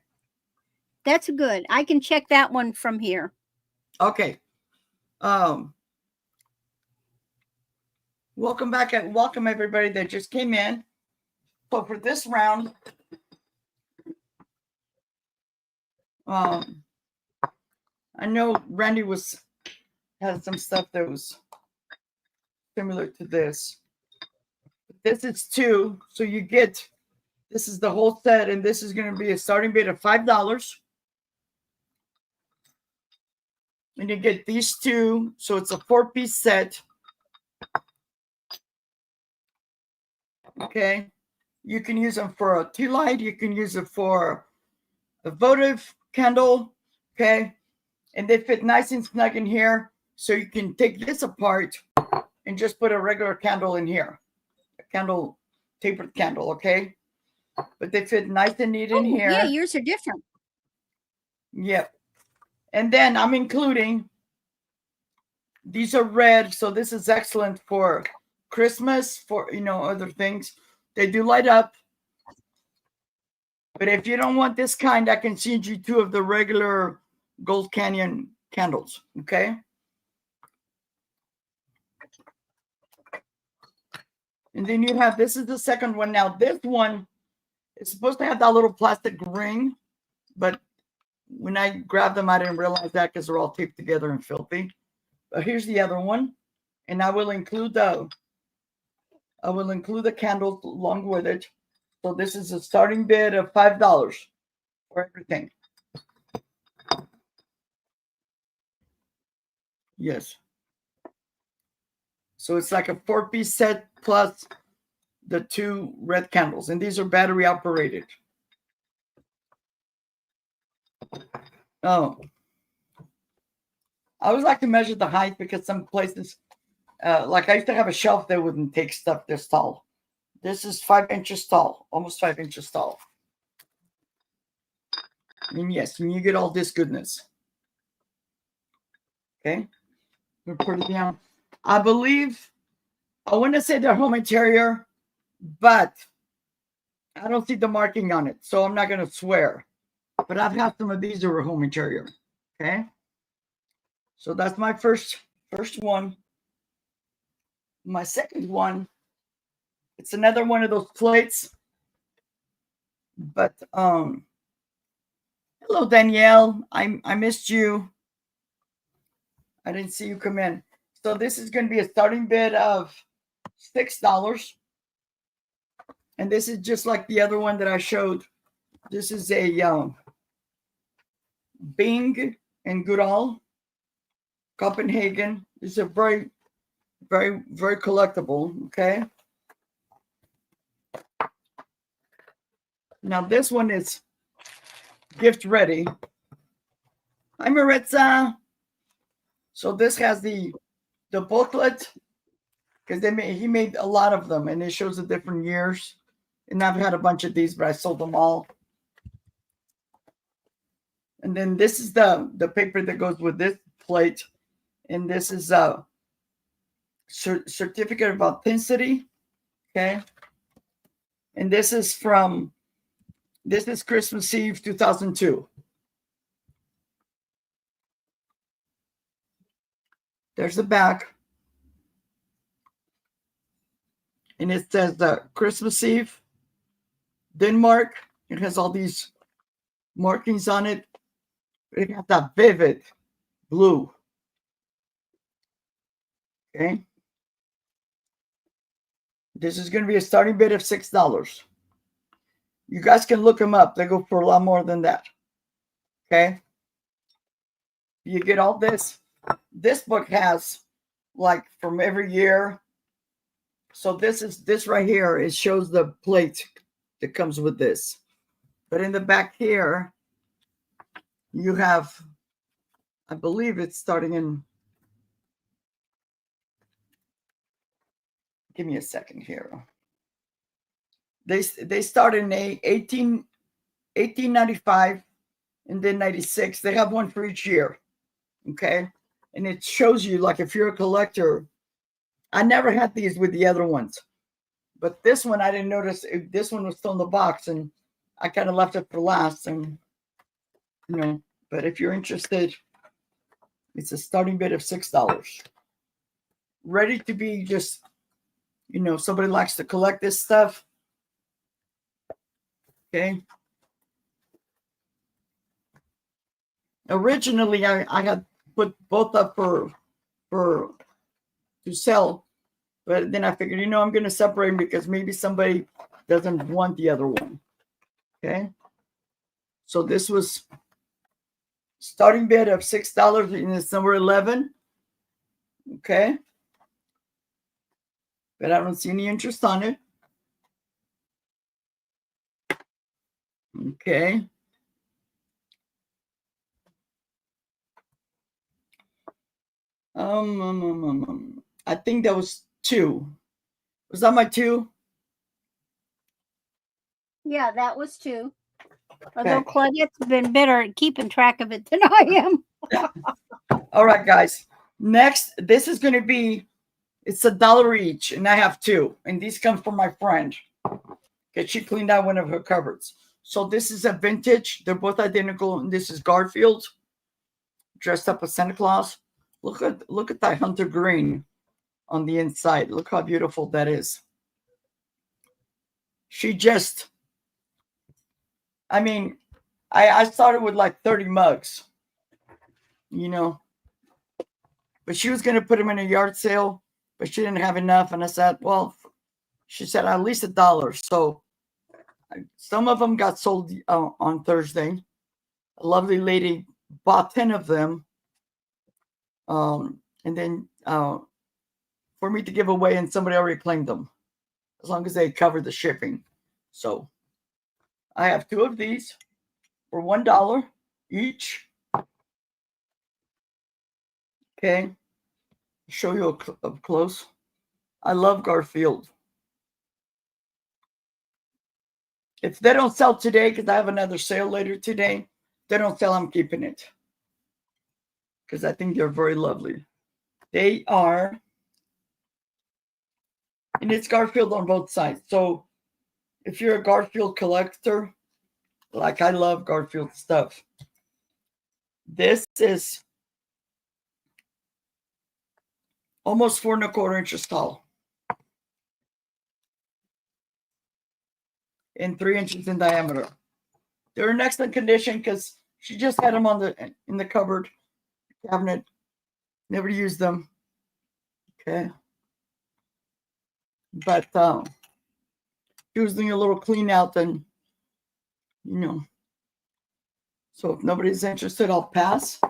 That's good. I can check that one from here. Okay. Welcome back and welcome everybody that just came in. So for this round, I know Randy had some stuff that was similar to this. This is 2, so you get, this is the whole set, and this is going to be a starting bid of $5. And you get these 2, so it's a 4-piece set. Okay, you can use them for a tea light. You can use it for a votive candle. Okay, and they fit nice and snug in here. So you can take this apart and just put a regular candle in here, a candle, tapered candle. Okay, but they fit nice and neat in here. Yeah, yours are different. Yep. And then I'm including, these are red, so this is excellent for Christmas, for, you know, other things. They do light up. But if you don't want this kind, I can send you 2 of the regular Gold Canyon candles. Okay. And then you have, this is the second one. Now, this one is supposed to have that little plastic ring, but when I grabbed them, I didn't realize that because they're all taped together and filthy. But here's the other one. And I will include the candles along with it. So this is a starting bid of $5 for everything. Yes. So it's like a 4-piece set plus the 2 red candles. And these are battery operated. Oh. I always like to measure the height because some places, like I used to have a shelf that wouldn't take stuff this tall. This is 5 inches tall, almost 5 inches tall. And yes, and you get all this goodness. Okay. We'll put it down. I believe, I want to say they're home interior, but I don't see the marking on it. So I'm not going to swear. But I've had some of these that were home interior. Okay. So that's my first one. My second one, it's another one of those plates. But hello Danielle, I missed you. I didn't see you come in. So this is going to be a starting bid of $6. And this is just like the other one that I showed. This is a Bing and Goodall Copenhagen. This is a very, very, very collectible. Okay. Now this one is gift ready. Hi Maritza. So this has the booklet, because he made a lot of them, and it shows the different years. And I've had a bunch of these, but I sold them all. And then this is the paper that goes with this plate, and this is a certificate of authenticity. Okay, and this is Christmas Eve 2002. There's the back. And it says Christmas Eve, Denmark. It has all these markings on it. It has that vivid blue. Okay. This is going to be a starting bid of $6. You guys can look them up. They go for a lot more than that. Okay. You get all this. This book has like from every year. So this right here. It shows the plate that comes with this. But in the back here, you have, I believe it's starting in, give me a second here. They started in 1895 and then 96. They have one for each year. Okay. And it shows you, like, if you're a collector, I never had these with the other ones, but this one I didn't notice. This one was still in the box, and I kind of left it for last. And but if you're interested, it's a starting bid of $6. Ready to be just, somebody likes to collect this stuff. Okay. Originally, I had put both up for to sell, but then I figured, I'm going to separate them because maybe somebody doesn't want the other one. Okay. So this was starting bid of $6, and it's number 11. Okay. But I don't see any interest on it. Okay. I think that was 2. Was that my 2? Yeah, that was 2. Okay. Although Claudette's been better at keeping track of it than I am. All right, guys. Next, this is going to be, it's $1 each, and I have 2. And these come from my friend, because she cleaned out one of her cupboards. So this is a vintage. They're both identical. And this is Garfield dressed up as Santa Claus. Look at that hunter green on the inside. Look how beautiful that is. She just, I started with like 30 mugs, but she was going to put them in a yard sale, but she didn't have enough. And I said, well, she said at least $1. So some of them got sold on Thursday. A lovely lady bought 10 of them. And then for me to give away, and somebody already claimed them, as long as they covered the shipping. So I have 2 of these for $1 each. Okay. Show you up close. I love Garfield. If they don't sell today, because I have another sale later today, they don't sell, I'm keeping it, because I think they're very lovely. They are, and it's Garfield on both sides. So if you're a Garfield collector, like I love Garfield stuff, this is almost 4 1/4 inches tall and 3 inches in diameter. They're in excellent condition because she just had them in the cupboard cabinet. Never used them. Okay. But she was doing a little clean out, then, So if nobody's interested, I'll pass.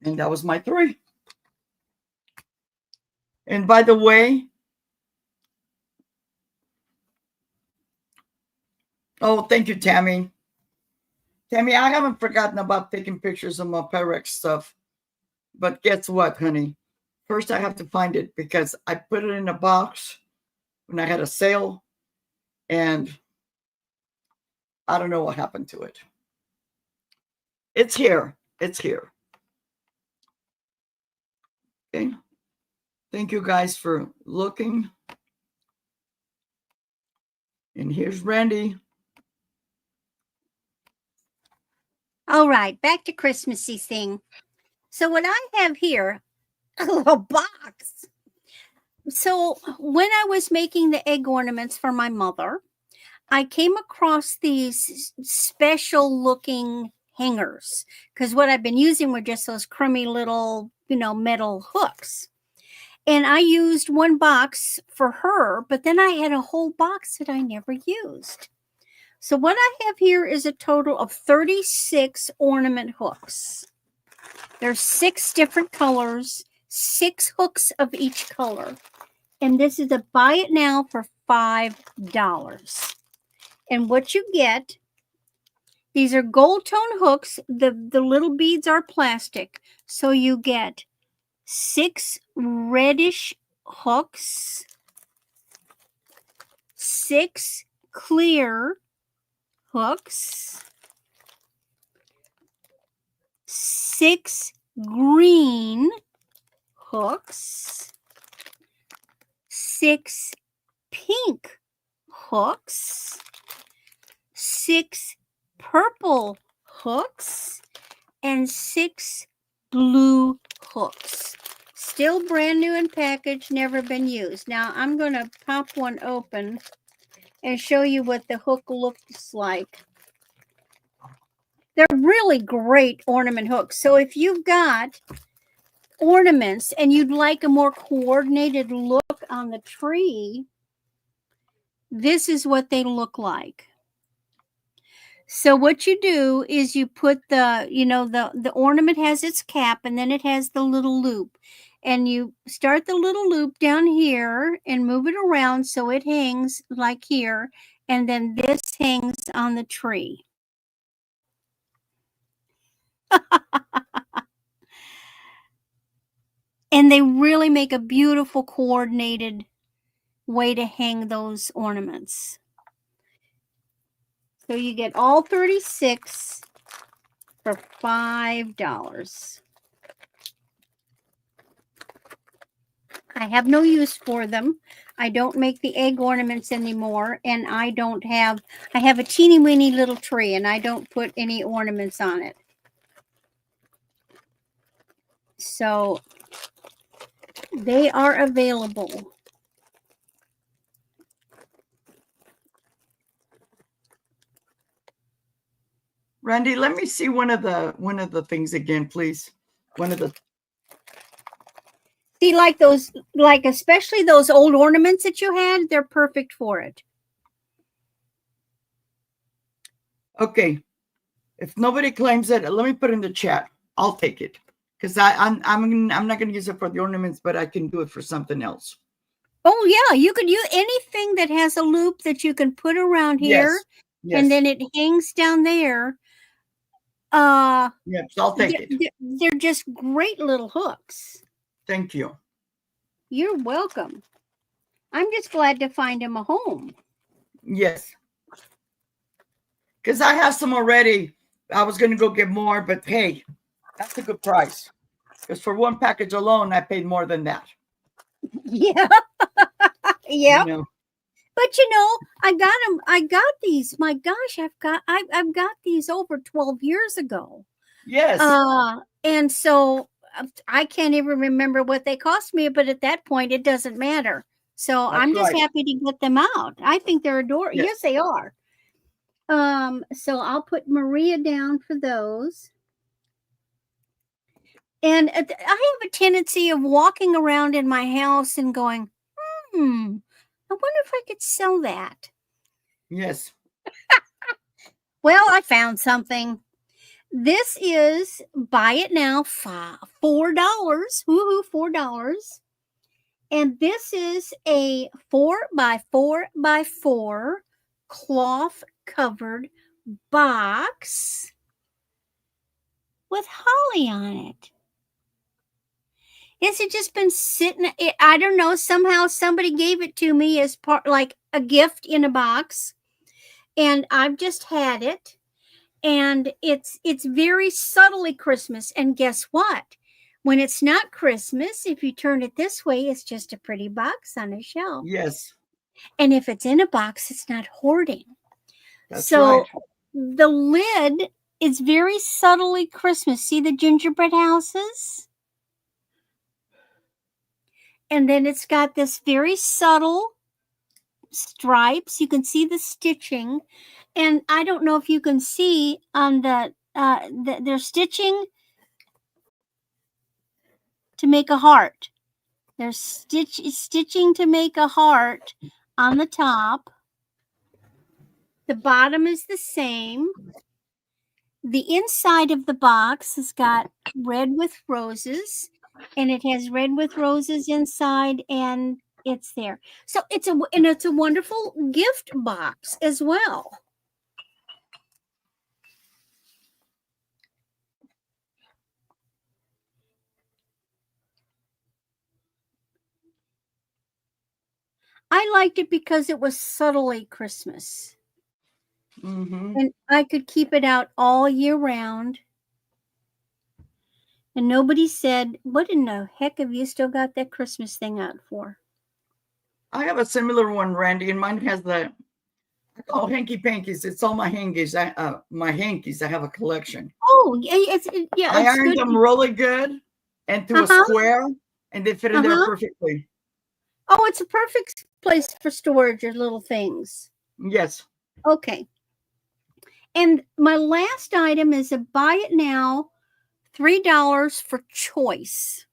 And that was my 3. And by the way, oh, thank you, Tammy. Tammy, I haven't forgotten about taking pictures of my Pyrex stuff. But guess what, honey? First, I have to find it because I put it in a box when I had a sale, and I don't know what happened to it. It's here. It's here. Okay. Thank you guys for looking. And here's Randy. All right, back to Christmassy thing. So what I have here, a little box. So when I was making the egg ornaments for my mother, I came across these special looking hangers because what I've been using were just those crummy little, metal hooks. And I used one box for her, but then I had a whole box that I never used. So what I have here is a total of 36 ornament hooks. There's 6 different colors, 6 hooks of each color. And this is a buy it now for $5. And what you get, these are gold tone hooks. The little beads are plastic. So you get 6 reddish hooks, 6 clear hooks, 6 green hooks, 6 pink hooks, 6 purple hooks, and 6 blue hooks. Still brand new and packaged, never been used. Now I'm going to pop one open and show you what the hook looks like. They're really great ornament hooks. So if you've got ornaments and you'd like a more coordinated look on the tree, this is what they look like. So what you do is you put the ornament has its cap and then it has the little loop. And you start the little loop down here and move it around so it hangs like here. And then this hangs on the tree. And they really make a beautiful coordinated way to hang those ornaments. So you get all 36 for $5. I have no use for them. I don't make the egg ornaments anymore, and I have a teeny weeny little tree, and I don't put any ornaments on it. So they are available. Randy, let me see one of the things again, please. See, especially those old ornaments that you had, they're perfect for it. Okay. If nobody claims it, let me put it in the chat. I'll take it. Because I'm not going to use it for the ornaments, but I can do it for something else. Oh, yeah. You could use anything that has a loop that you can put around here. Yes. And then it hangs down there. Yes, I'll take it. They're just great little hooks. Thank you. You're welcome. I'm just glad to find him a home. Yes. Because I have some already. I was going to go get more, but hey, that's a good price. Because for one package alone, I paid more than that. Yeah. Yeah. You know. But I got them. I got these. My gosh, I've got these over 12 years ago. Yes. And so I can't even remember what they cost me, but at that point, it doesn't matter. So I'm just happy to get them out. I think they're adorable. Yes, they are. So I'll put Maria down for those. And I have a tendency of walking around in my house and going, I wonder if I could sell that. Yes. Well, I found something. This is buy it now, $4. Woohoo, $4. And this is a 4x4x4 cloth covered box with holly on it. It's just been sitting. I don't know. Somehow somebody gave it to me as part, like a gift in a box, and I've just had it. And it's very subtly Christmas. And guess what? When it's not Christmas, if you turn it this way, it's just a pretty box on a shelf. Yes, And if it's in a box, it's not hoarding. that's So right. the lid is very subtly Christmas. See the gingerbread houses? And then it's got this very subtle stripes. You can see the stitching. And I don't know if you can see on they're stitching to make a heart. They're stitching to make a heart on the top. The bottom is the same. The inside of the box has got red with roses, and it has red with roses inside, and it's there. So it's a wonderful gift box as well. I liked it because it was subtly Christmas. Mm-hmm. And I could keep it out all year round. And nobody said, what in the heck have you still got that Christmas thing out for? I have a similar one, Randy, and mine has I call hanky pankies. It's all my hankies. My hankies. I have a collection. Oh, yeah. I ironed them really good into a square, and they fit in there perfectly. Oh, it's a perfect place for storage your little things. Yes. Okay. And my last item is a buy it now, $3 for choice.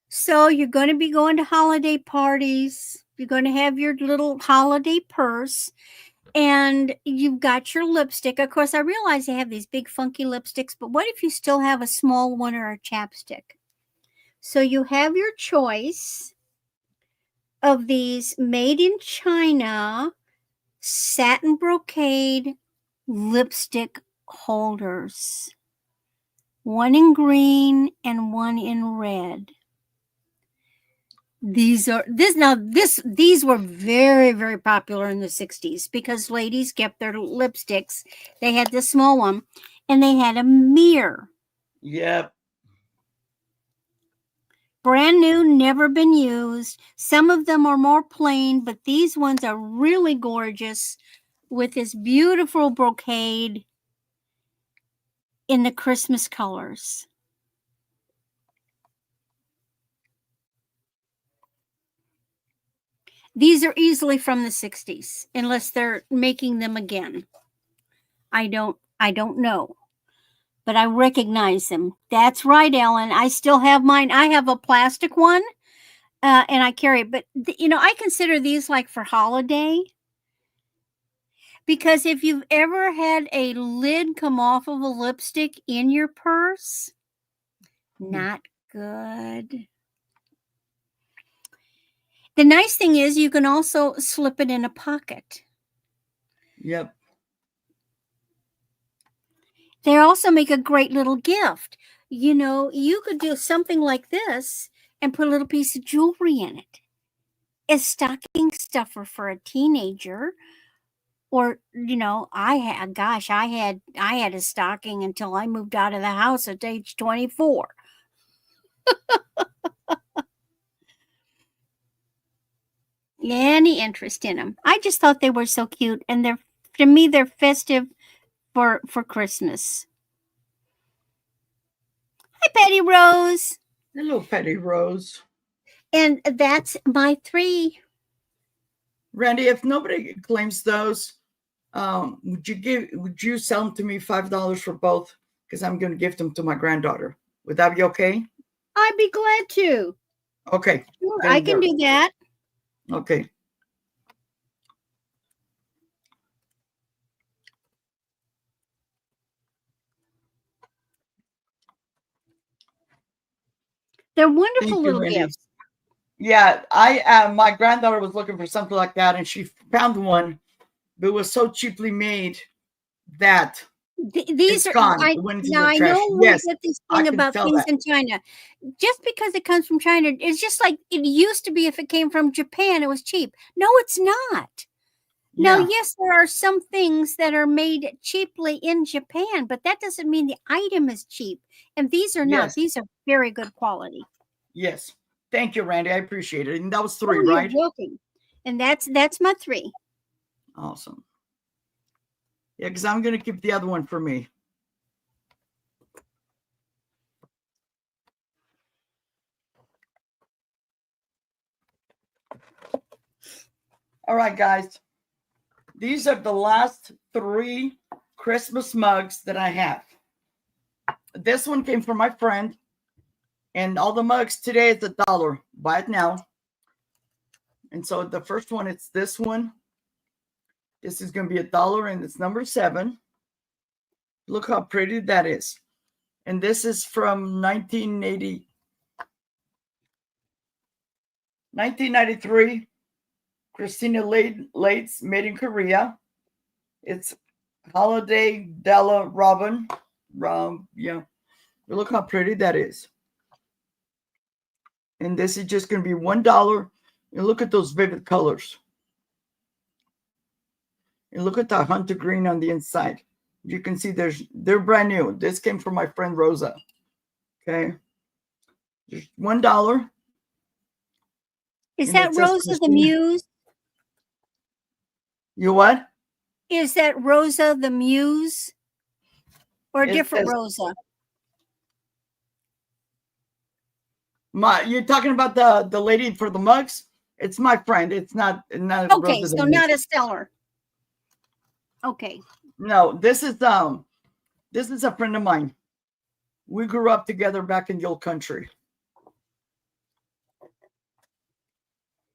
So you're going to be going to holiday parties. You're going to have your little holiday purse, and you've got your lipstick. Of course, I realize they have these big funky lipsticks, but what if you still have a small one or a chapstick? So you have your choice of these made in China satin brocade lipstick holders. One in green and one in red. These were very, very popular in the 60s because ladies kept their lipsticks. They had this small one, and they had a mirror. Yep. Brand new, never been used. Some of them are more plain, but these ones are really gorgeous with this beautiful brocade in the Christmas colors. These are easily from the 60s, unless they're making them again. I don't know, but I recognize them. That's right, Ellen. I still have mine. I have a plastic one, and I carry it. But, I consider these like for holiday. Because if you've ever had a lid come off of a lipstick in your purse, not good. The nice thing is you can also slip it in a pocket. Yep. They also make a great little gift. You could do something like this and put a little piece of jewelry in it. A stocking stuffer for a teenager. Or, I had a stocking until I moved out of the house at age 24. Any interest in them? I just thought they were so cute, and to me they're festive for Christmas. Hi, Patty Rose. Hello, Patty Rose. And that's my 3. Randy, if nobody claims those, would you sell them to me $5 for both? Because I'm going to gift them to my granddaughter. Would that be okay? I'd be glad to. Okay. Sure, I can do that. Okay. They're wonderful little gifts. Yeah, my granddaughter was looking for something like that, and she found one, but it was so cheaply made that These It's are gone. I It went into now the I trash. know we Yes, get this I thing can about tell things that. in China. Just because it comes from China, it's just like it used to be. If it came from Japan, it was cheap. No, it's not. Now, Yeah. yes, there are some things that are made cheaply in Japan, but that doesn't mean the item is cheap. And these are not. Yes. These are very good quality. Yes. Thank you, Randy. I appreciate it. And that was Oh, 3, you're right? welcome. And that's my 3. Awesome. Yeah, because I'm going to keep the other one for me. All right, guys. These are the last 3 Christmas mugs that I have. This one came from my friend. And all the mugs today is $1. Buy it now. And so the first one, it's this one. This is going to be $1, and it's number 7. Look how pretty that is. And this is from 1993. Christina Lates, made in Korea. It's Holiday Della Robin. Yeah. Look how pretty that is. And this is just going to be $1. And look at those vivid colors. And look at the hunter green on the inside. You can see they're brand new. This came from my friend Rosa. Okay. Just $1. Is And that it says Rosa the Christina. Muse? You what? Is that Rosa the Muse? Or a It different says- Rosa? You're talking about the lady for the mugs? It's my friend. It's not Okay, Rosa so the not Muse. a Stellar. Okay. No, this is a friend of mine. We grew up together back in the old country.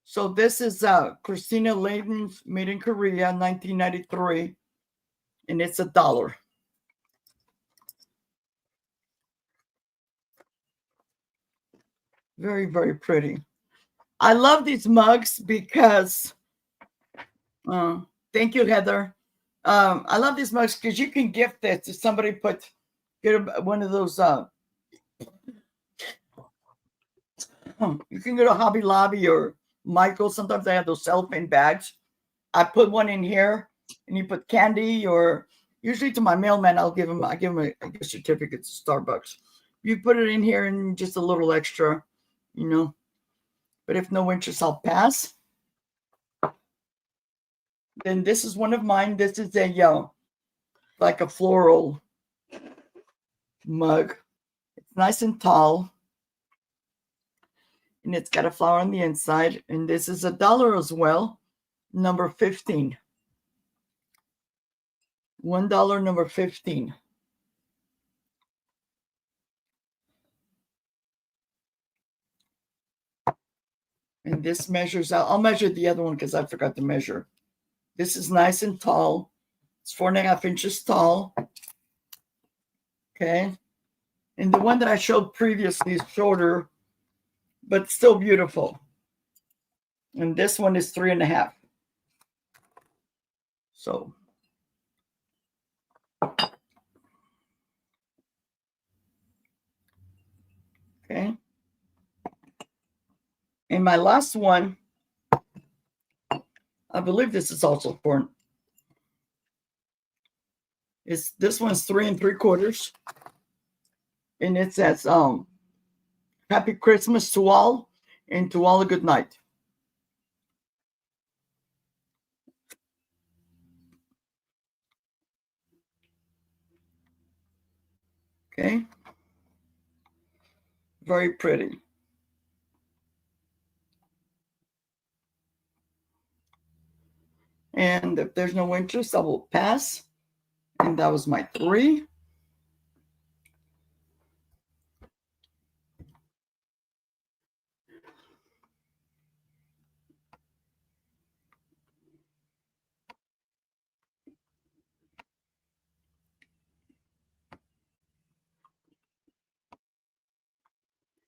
So this is Christina Layton's, made in Korea, 1993, and it's $1. Very, very pretty. I love these mugs because, thank you, Heather. I love these mugs because you can gift this to somebody. Get one of those. You can go to Hobby Lobby or Michael. Sometimes they have those cellophane bags. I put one in here, and you put candy, or usually to my mailman, I give him a gift certificate to Starbucks. You put it in here and just a little extra, you know. But if no interest, I'll pass. Then this is one of mine. This is a like a floral mug. It's nice and tall. And it's got a flower on the inside. And this is $1 as well. Number 15. $1, number 15. And this measures out. I'll measure the other one because I forgot to measure. This is nice and tall. It's 4.5 inches tall. Okay. And the one that I showed previously is shorter, but still beautiful. And this one is 3.5. So. Okay. And my last one, I believe this is also for. This one's 3 3/4. And it says, Happy Christmas to all, and to all a good night. Okay. Very pretty. And if there's no interest, I will pass. And that was my 3.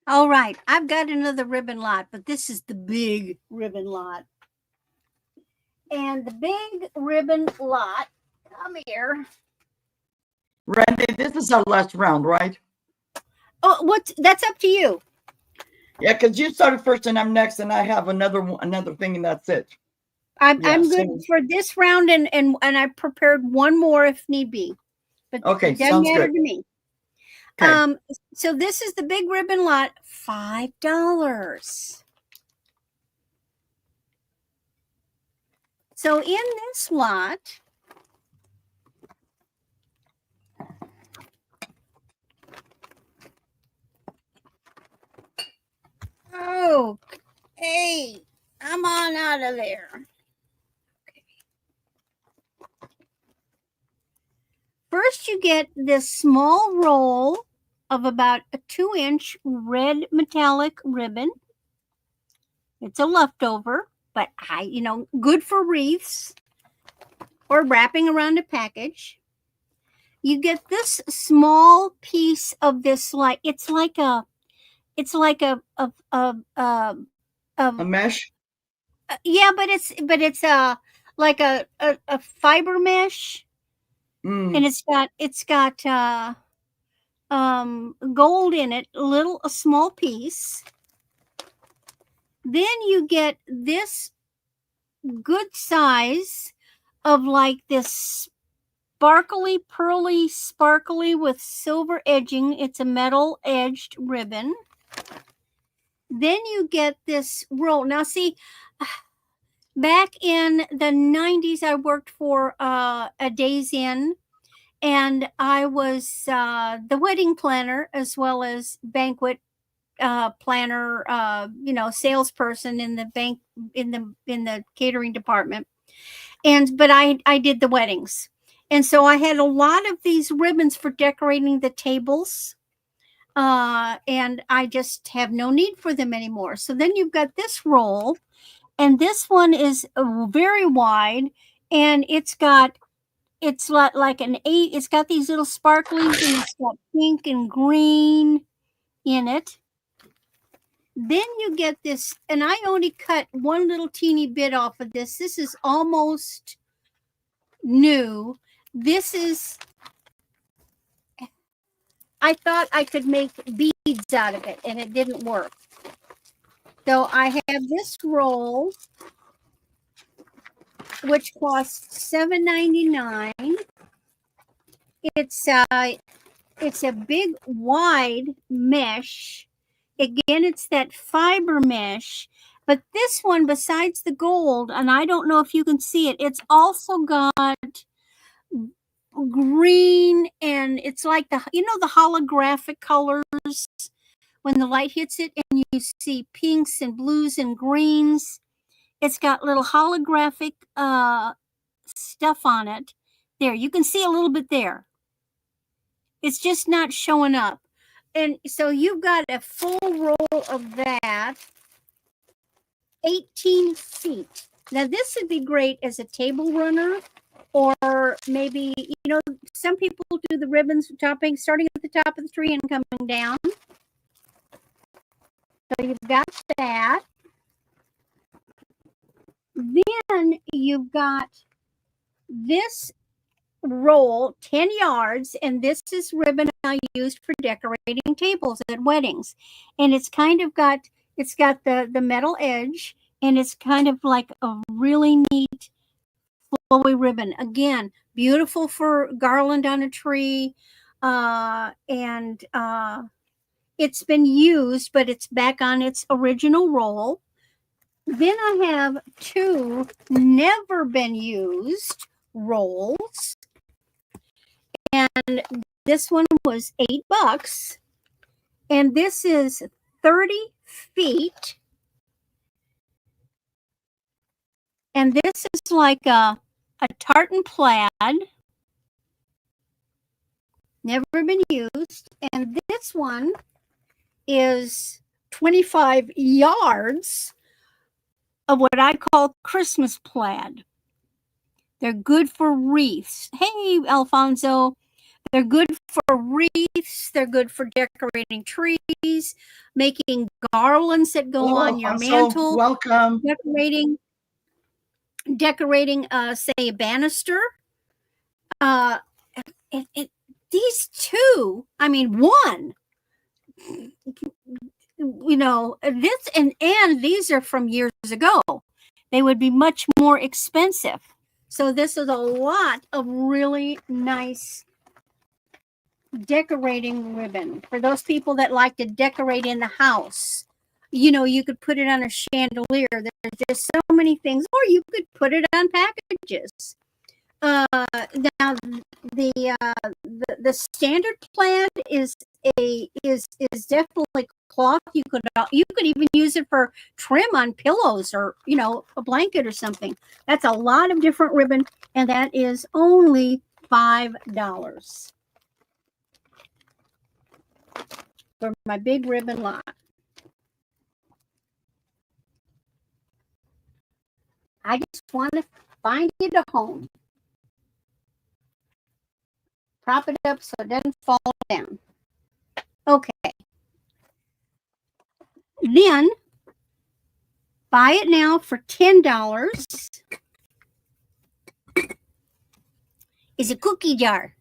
All right. I've got another ribbon lot, but this is the big ribbon lot. And the big ribbon lot, come here, Randy, this is our last round, right? Oh, that's up to you. Yeah, because you started first and I'm next, and I have another thing, and that's it. I'm good for this round, and I prepared one more if need be. But okay, it doesn't sounds matter good to me. Okay. So this is the big ribbon lot, $5. So in this lot, oh, hey, I'm on out of there. Okay. First, you get this small roll of about a 2-inch red metallic ribbon. It's a leftover, but good for wreaths or wrapping around a package. You get this small piece of this, it's like a mesh. Yeah, but it's like a fiber mesh, and it's got gold in it, a small piece. Then you get this good size of like this sparkly with silver edging. It's a metal edged ribbon. Then you get this roll. Now see, back in the 90s, I worked for a Days Inn, and I was the wedding planner as well as banquet planner, salesperson in the in the catering department. But I did the weddings. And so I had a lot of these ribbons for decorating the tables. And I just have no need for them anymore. So then you've got this roll, and this one is very wide, and it's like an 8. It's got these little sparklies, and it's got pink and green in it. Then you get this, and I only cut one little teeny bit off of this. This is almost new. I thought I could make beads out of it, and it didn't work. So I have this roll, which costs $7.99. It's a big wide mesh. Again, it's that fiber mesh, but this one, besides the gold, and I don't know if you can see it, it's also got green, and it's like the holographic colors when the light hits it, and you see pinks and blues and greens. It's got little holographic stuff on it. There, you can see a little bit there. It's just not showing up. And so you've got a full roll of that, 18 feet. Now this would be great as a table runner, or maybe, some people do the ribbons starting at the top of the tree and coming down. So you've got that. Then you've got this roll, 10 yards, and this is ribbon I used for decorating tables at weddings. And it's got the metal edge, and it's kind of like a really neat flowy ribbon. Again, beautiful for garland on a tree. And it's been used, but it's back on its original roll. Then I have 2 never been used rolls. And this one was $8. And this is 30 feet. And this is like a tartan plaid. Never been used. And this one is 25 yards of what I call Christmas plaid. They're good for wreaths. Hey, Alfonso. They're good for wreaths. They're good for decorating trees, making garlands that go on your mantle. Welcome. Decorating, say, a banister. these two, I mean, one, you know, this and these are from years ago. They would be much more expensive. So this is a lot of really nice decorating ribbon for those people that like to decorate in the house. You know, you could put it on a chandelier. There's just so many things, or you could put it on packages. Now the standard plaid is definitely cloth. You could even use it for trim on pillows, or you know, a blanket or something. That's a lot of different ribbon, and that is only $5 for my big ribbon lot. I just want to find it a home. Prop it up so it doesn't fall down. Okay. Then buy it now for $10 is a cookie jar.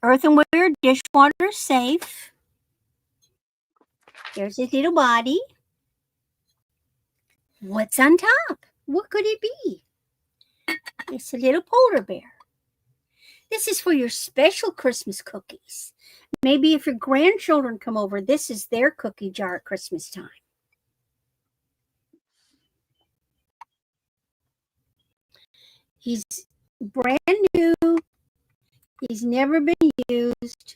Earthenware, dishwater safe. There's his little body. What's on top? What could it be? It's a little polar bear. This is for your special Christmas cookies. Maybe if your grandchildren come over, this is their cookie jar at Christmas time. He's brand new. He's never been used.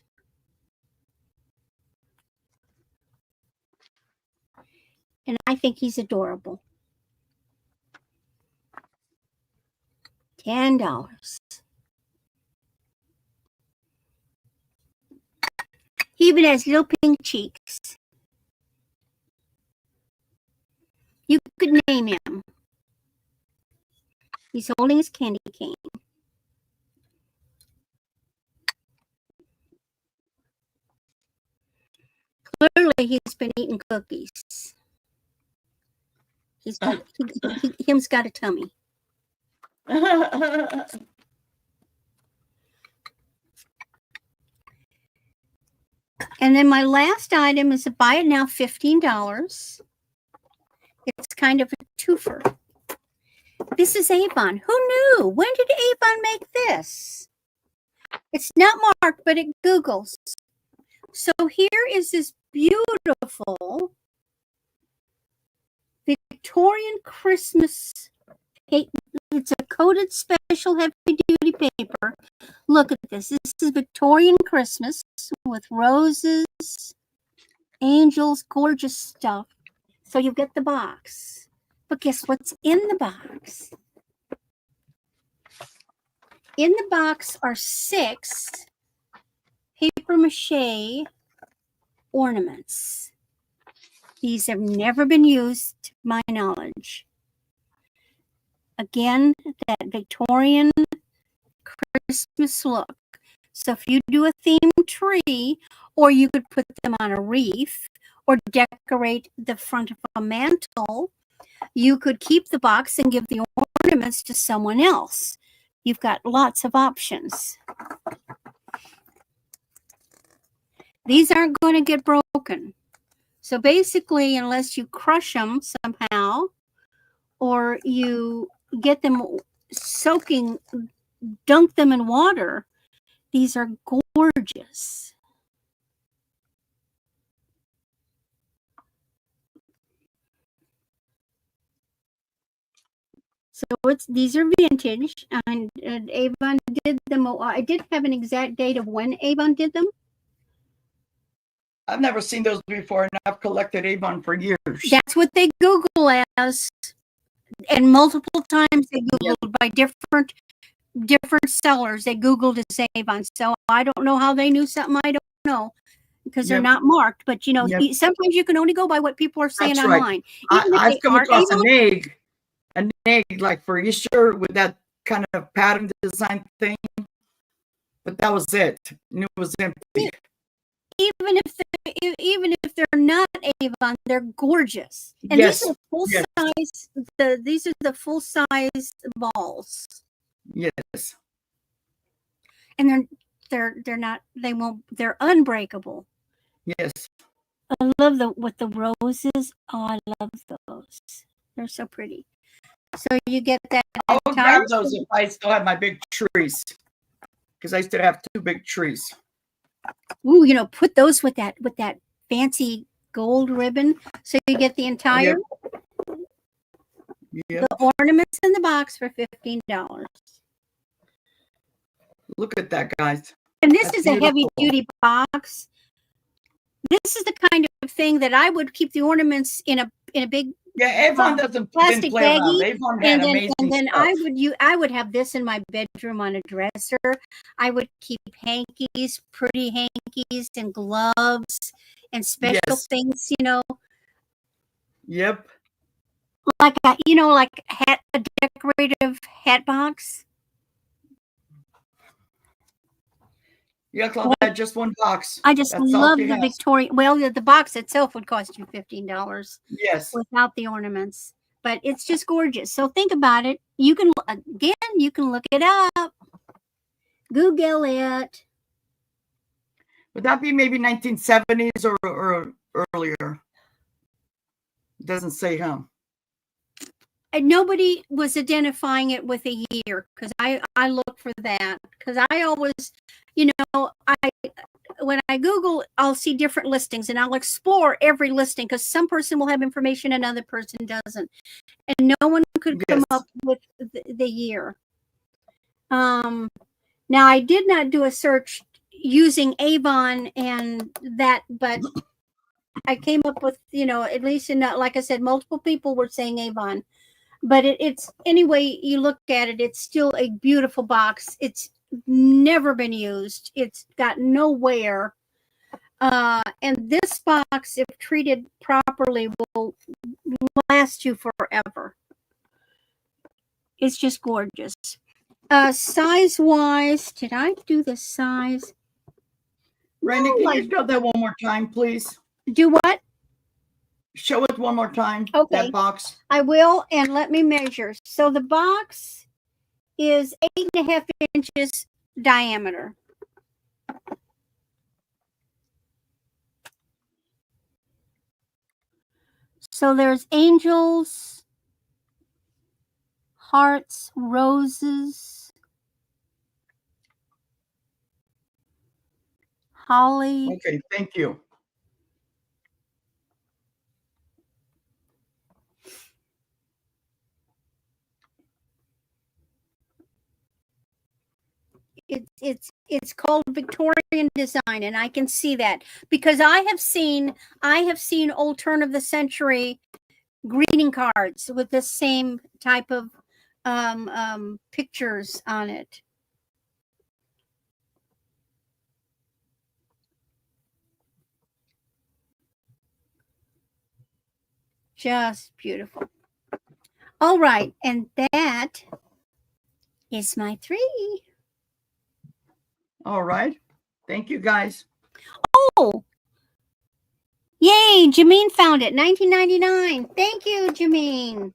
And I think he's adorable. $10. He even has little pink cheeks. You could name him. He's holding his candy cane. Clearly, he's been eating cookies. Him's got a tummy. And then my last item is a buy it now, $15. It's kind of a twofer. This is Avon. Who knew? When did Avon make this? It's not marked, but it Googles. So here is this beautiful Victorian Christmas paper. It's a coated special heavy-duty paper. Look at this. This is Victorian Christmas with roses, angels, gorgeous stuff. So you get the box. But guess what's in the box? In the box are 6 paper mache ornaments. These have never been used, to my knowledge. Again, that Victorian Christmas look. So if you do a themed tree, or you could put them on a wreath, or decorate the front of a mantle, you could keep the box and give the ornaments to someone else. You've got lots of options. These aren't going to get broken. So basically, unless you crush them somehow, or you get them soaking, dunk them in water, these are gorgeous. So these are vintage, and Avon did them. I did have an exact date of when Avon did them. I've never seen those before, and I've collected Avon for years. That's what they Google as, and multiple times they Googled by different sellers. They Googled as Avon. So I don't know how they knew something I don't know, because they're not marked. But you know, sometimes you can only go by what people are saying online. I've come across an egg like for Easter with that kind of pattern design thing, but that was it. And it was empty. even if they're not Avon, they're gorgeous. And Yes, these are full yes. size. These are the full size balls, Yes. and they're not. They won't. They're unbreakable. Yes. I love with the roses. Oh, I love those. They're so pretty. So you get that. I would entire- grab those if I still had my big trees, because I still have 2 big trees. Ooh, put those with that fancy gold ribbon. So you get the entire Yep. the ornaments in the box for $15. Look at that, guys. And this That's is a heavy beautiful. duty box. This is the kind of thing that I would keep the ornaments in a big Yeah, Avon doesn't plastic play around. baggie, Avon had amazing and then stuff. I would have this in my bedroom on a dresser. I would keep hankies, pretty hankies, and gloves and special Yes. things, Yep. like a decorative hat box. Yeah, Claudette, just 1 box. I just That's all love she the has. Victorian. Well, the box itself would cost you $15 Yes. without the ornaments, but it's just gorgeous. So think about it. You can look it up, Google it. Would that be maybe 1970s or earlier? It doesn't say, huh? And nobody was identifying it with a year, because I look for that, because I always, when I Google, I'll see different listings and I'll explore every listing, because some person will have information another person doesn't, and no one could come Yes. up with the year. Now I did not do a search using Avon and that, but I came up with, at least like I said, multiple people were saying Avon. But it's anyway you look at it, it's still a beautiful box. It's never been used. It's got no wear. And this box, if treated properly, will last you forever. It's just gorgeous. Size wise, did I do the size? Randy, No, can you show that one more time, please? Do what? Show it one more time. Okay. That box. I will, and let me measure. So the box is 8.5 inches diameter. So there's angels, hearts, roses, holly. Okay, thank you. It's called Victorian design, and I can see that because I have seen old turn of the century greeting cards with the same type of pictures on it. Just beautiful. All right, and that is my 3. All right. Thank you, guys. Oh, yay, Jameen found it, 1999. Thank you, Jameen.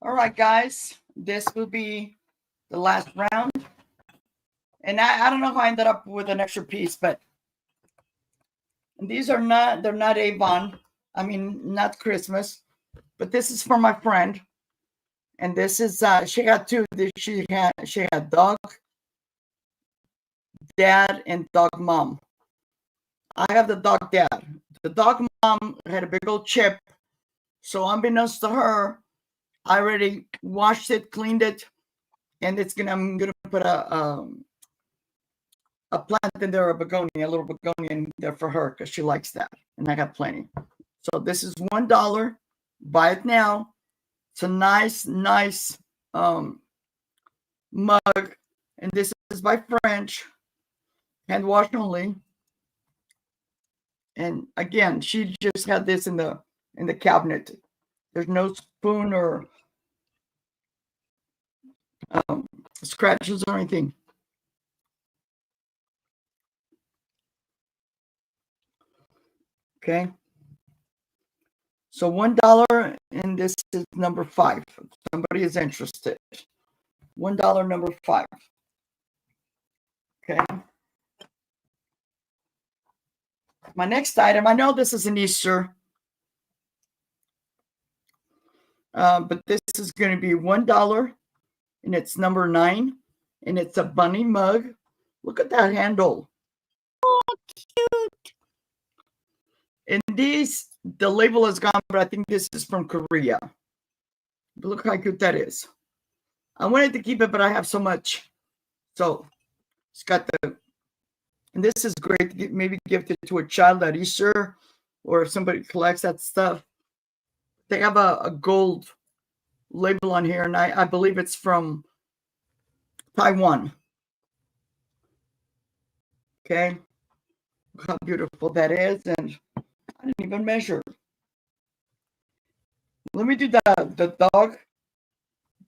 All right, guys. This will be the last round. And I don't know how I ended up with an extra piece, but these are they're not Avon. I mean, not Christmas, but this is for my friend. And this is, she had 2. She had dog, dad, and dog mom. I have the dog dad. The dog mom had a big old chip. So unbeknownst to her, I already washed it, cleaned it, and I'm gonna put a plant in there, a little begonia in there for her because she likes that, and I got plenty. So this is $1. Buy it now. It's a nice mug, and this is by French, hand wash only. And again, she just had this in the cabinet. There's no spoon or scratches or anything. Okay. So $1, and this is number 5. If somebody is interested. $1, number 5. Okay. My next item, I know this is an Easter, but this is going to be $1, and it's number 9, and it's a bunny mug. Look at that handle. Oh, cute. And these, the label is gone, but I think this is from Korea. But look how cute that is. I wanted to keep it, but I have so much. So it's got the, and this is great to maybe give it to a child at Easter, or if somebody collects that stuff. They have a gold label on here, and I believe it's from Taiwan. Okay. Look how beautiful that is, and I didn't even measure. Let me do the dog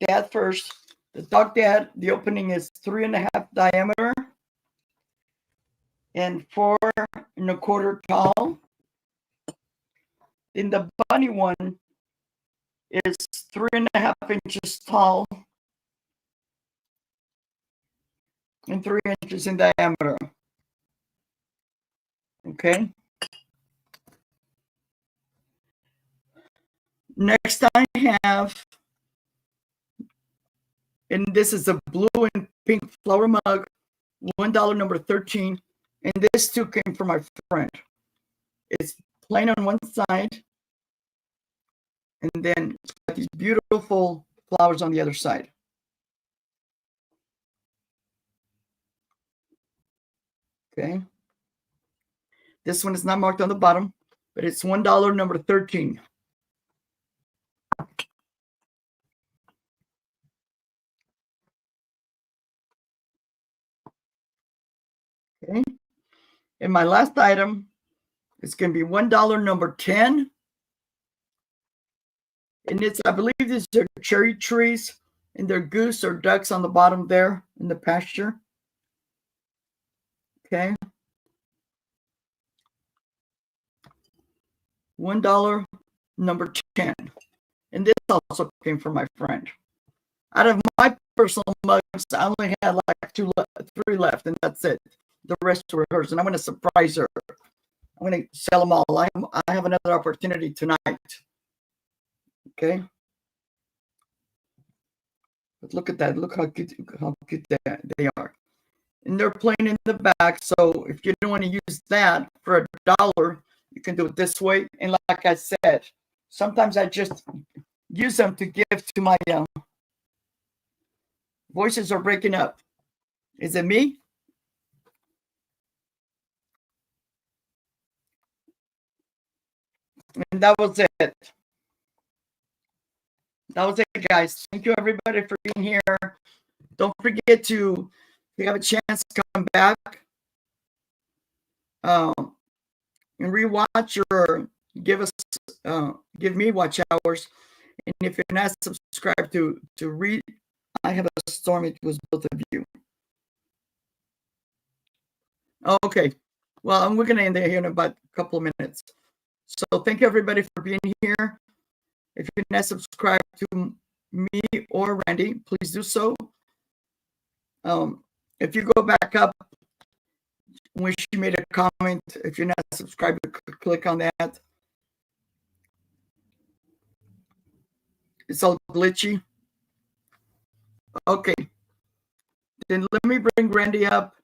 dad first. The dog dad, the opening is 3.5 diameter and 4.25 tall. Then the bunny one is 3.5 inches tall and 3 inches in diameter. Okay. Next I have, and this is a blue and pink flower mug, $1, number 13. And this too came from my friend. It's plain on one side, and then it's got these beautiful flowers on the other side. Okay. This one is not marked on the bottom, but it's $1, number 13. Okay. And my last item is going to be $1, number 10. And it's, I believe these are cherry trees, and they're goose or ducks on the bottom there in the pasture. Okay. $1, number 10. And this also came from my friend. Out of my personal mugs, I only had like 3 left, and that's it. The rest were hers, and I'm going to surprise her. I'm going to sell them all. I have another opportunity tonight. Okay. But look at that. Look how cute they are. And they're plain in the back. So if you don't want to use that for $1, you can do it this way. And like I said, sometimes I just use them to give to my voices are breaking up. Is it me? And that was it. That was it, guys. Thank you, everybody, for being here. Don't forget to, if you have a chance, come back and rewatch or give me watch hours. And if you're not subscribed to read, I have a storm. It was both of you. Okay. Well, we're going to end it here in about a couple of minutes. So thank you, everybody, for being here. If you're not subscribed to me or Randy, please do so. If you go back up when she made a comment, if you're not subscribed, click on that. It's all glitchy. Okay. Then let me bring Randy up.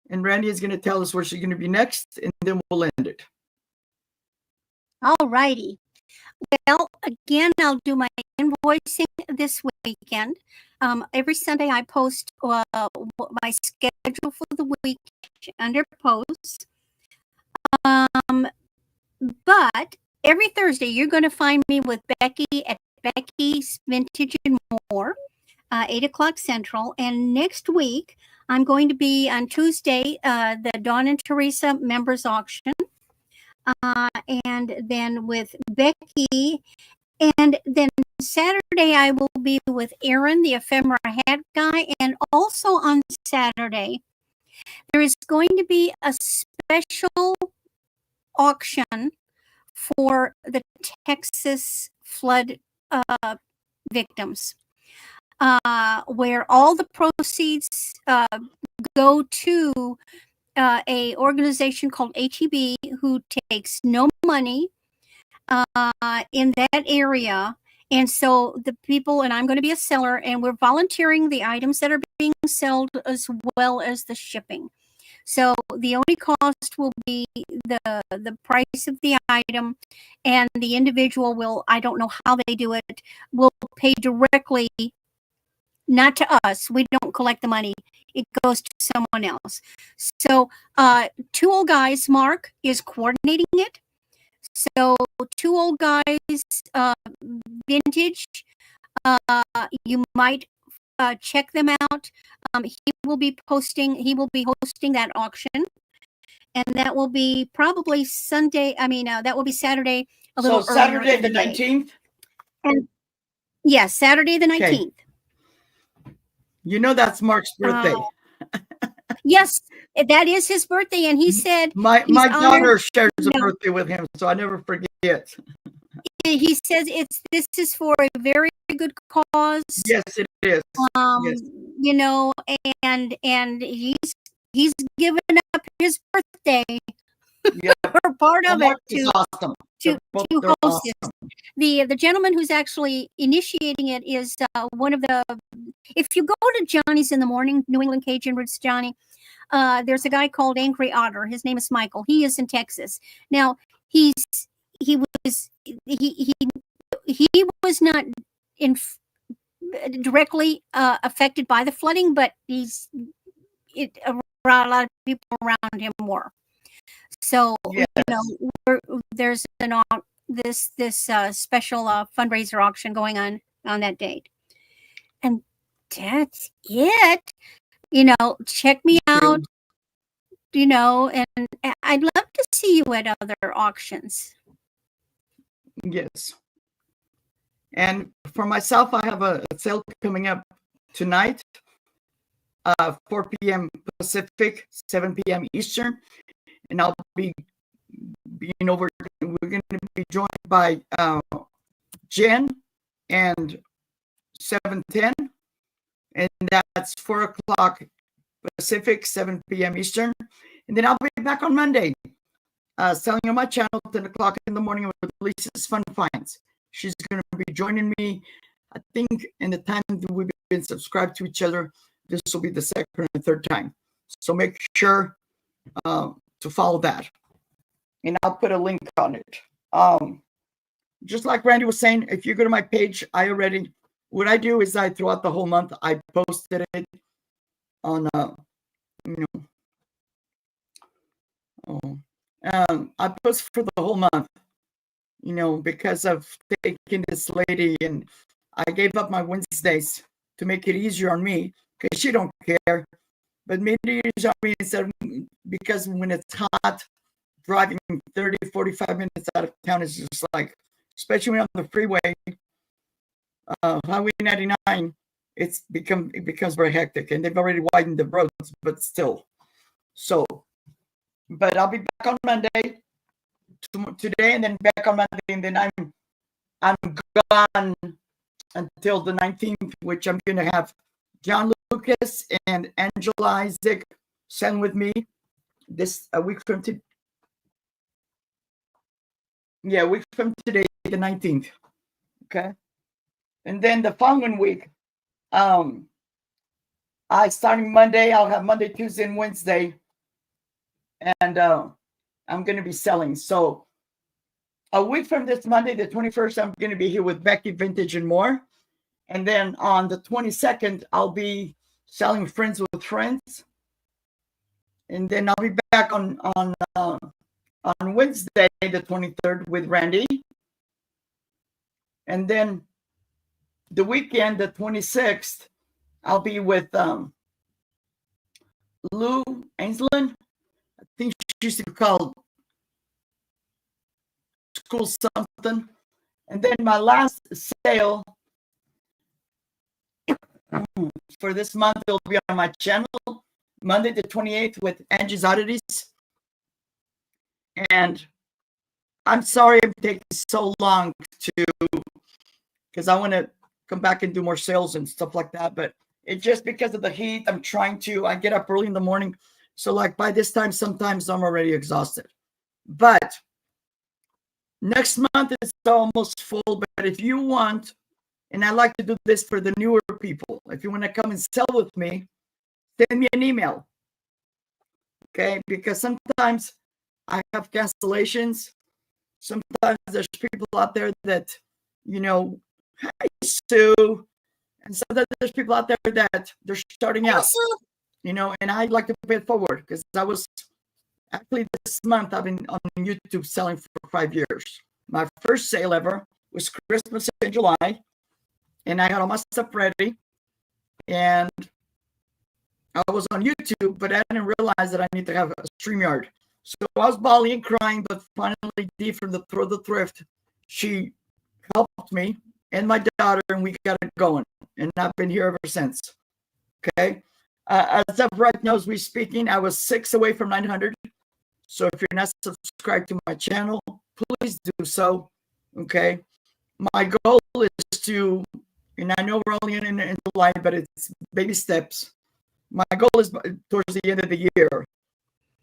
And Randy is going to tell us where she's going to be next, and then we'll end it. All righty. Well, again, I'll do my invoicing this weekend. Every Sunday I post my schedule for the week under posts. But every Thursday you're going to find me with Becky at Becky's Vintage and More, 8 o'clock Central. And next week I'm going to be on Tuesday, the Dawn and Teresa members auction. and then with Becky. And then Saturday, I will be with Aaron, the ephemera hat guy. And also on Saturday, there is going to be a special auction for the Texas flood victims, where all the proceeds go to a organization called HEB, who takes no money in that area. And so the people, and I'm going to be a seller, and we're volunteering the items that are being sold as well as the shipping. So the only cost will be the price of the item, and the individual will, I don't know how they do it, will pay directly, not to us. We don't collect the money. It goes to someone else. So Two Old Guys, Mark, is coordinating it. So Two Old Guys Vintage, you might check them out. He will be hosting that auction, and that will be probably Sunday. That will be Saturday, a little So earlier Saturday in the day. 19th? And yes, Saturday the 19th. You know that's Mark's birthday. Yes, that is his birthday, and he said my daughter shares a No. birthday with him, so I never forget. he says this is for a very good cause. Yes, it is. Yes. You know, and he's given up his birthday Yeah. for part of it Mark is awesome. to They're host this. The gentleman who's actually initiating it is one of the. If you go to Johnny's in the Morning, New England Cajun Roots Johnny, there's a guy called Angry Otter. His name is Michael. He is in Texas now. He was not directly affected by the flooding, but it brought a lot of people around him more. So Yes. there's this special fundraiser auction going on that date, and that's it. Check me out. And I'd love to see you at other auctions. Yes. And for myself, I have a sale coming up tonight, 4 p.m. Pacific, 7 p.m. Eastern. And I'll be being over. We're going to be joined by Jen and 7:10. And that's 4 o'clock Pacific, 7 p.m. Eastern. And then I'll be back on Monday, selling on my channel 10 o'clock in the morning with Lisa's Fun Finds. She's going to be joining me. I think in the time that we've been subscribed to each other, this will be the second and third time. So make sure to follow that. And I'll put a link on it. Just like Randy was saying, if you go to my page, what I do is throughout the whole month, I posted it on, I post for the whole month, because of taking this lady, and I gave up my Wednesdays to make it easier on me because she don't care, but made it easier on me because when it's hot, driving 30, 45 minutes out of town is just like, especially when on the freeway, Highway 99, it becomes very hectic, and they've already widened the roads, but still. So, but I'll be back on Monday today, and then back on Monday, and then I'm gone until the 19th, which I'm going to have John Lucas and Angela Isaac send with me a week from today. Yeah, a week from today, the 19th. Okay. And then the following week, starting Monday, I'll have Monday, Tuesday, and Wednesday. And I'm going to be selling. So a week from this Monday, the 21st, I'm going to be here with Becky Vintage and More. And then on the 22nd, I'll be selling Friends with Friends. And then I'll be back on Wednesday, the 23rd, with Randy. And then the weekend, the 26th, I'll be with Lou Ainsland. I think she used to be called school something. And then my last sale for this month will be on my channel, Monday the 28th with Angie's Oddities. And I'm sorry I'm taking so long because I want to come back and do more sales and stuff like that. But it's just because of the heat. I get up early in the morning. So like by this time, sometimes I'm already exhausted. But next month is almost full. But if you want, and I like to do this for the newer people, if you want to come and sell with me, send me an email. Okay? Because sometimes I have cancellations. Sometimes there's people out there that, hey, Sue. And sometimes there's people out there that they're starting out, and I like to pay it forward because actually this month I've been on YouTube selling for 5 years. My first sale ever was Christmas in July, and I had all my stuff ready. And I was on YouTube, but I didn't realize that I need to have a StreamYard. So I was bawling and crying, but finally Dee from the Throw the Thrift, she helped me and my daughter, and we got it going. And I've been here ever since. Okay. As of right now, as we're speaking, I was 6 away from 900. So if you're not subscribed to my channel, please do so. Okay. My goal is to, and I know we're only in July, but it's baby steps. My goal is towards the end of the year,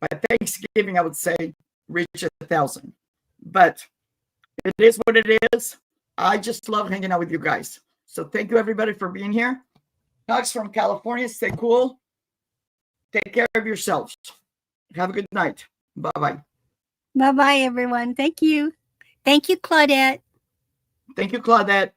by Thanksgiving, I would say, reach 1,000. But it is what it is. I just love hanging out with you guys. So thank you, everybody, for being here. Hugs from California. Stay cool. Take care of yourselves. Have a good night. Bye-bye. Bye-bye, everyone. Thank you. Thank you, Claudette. Thank you, Claudette.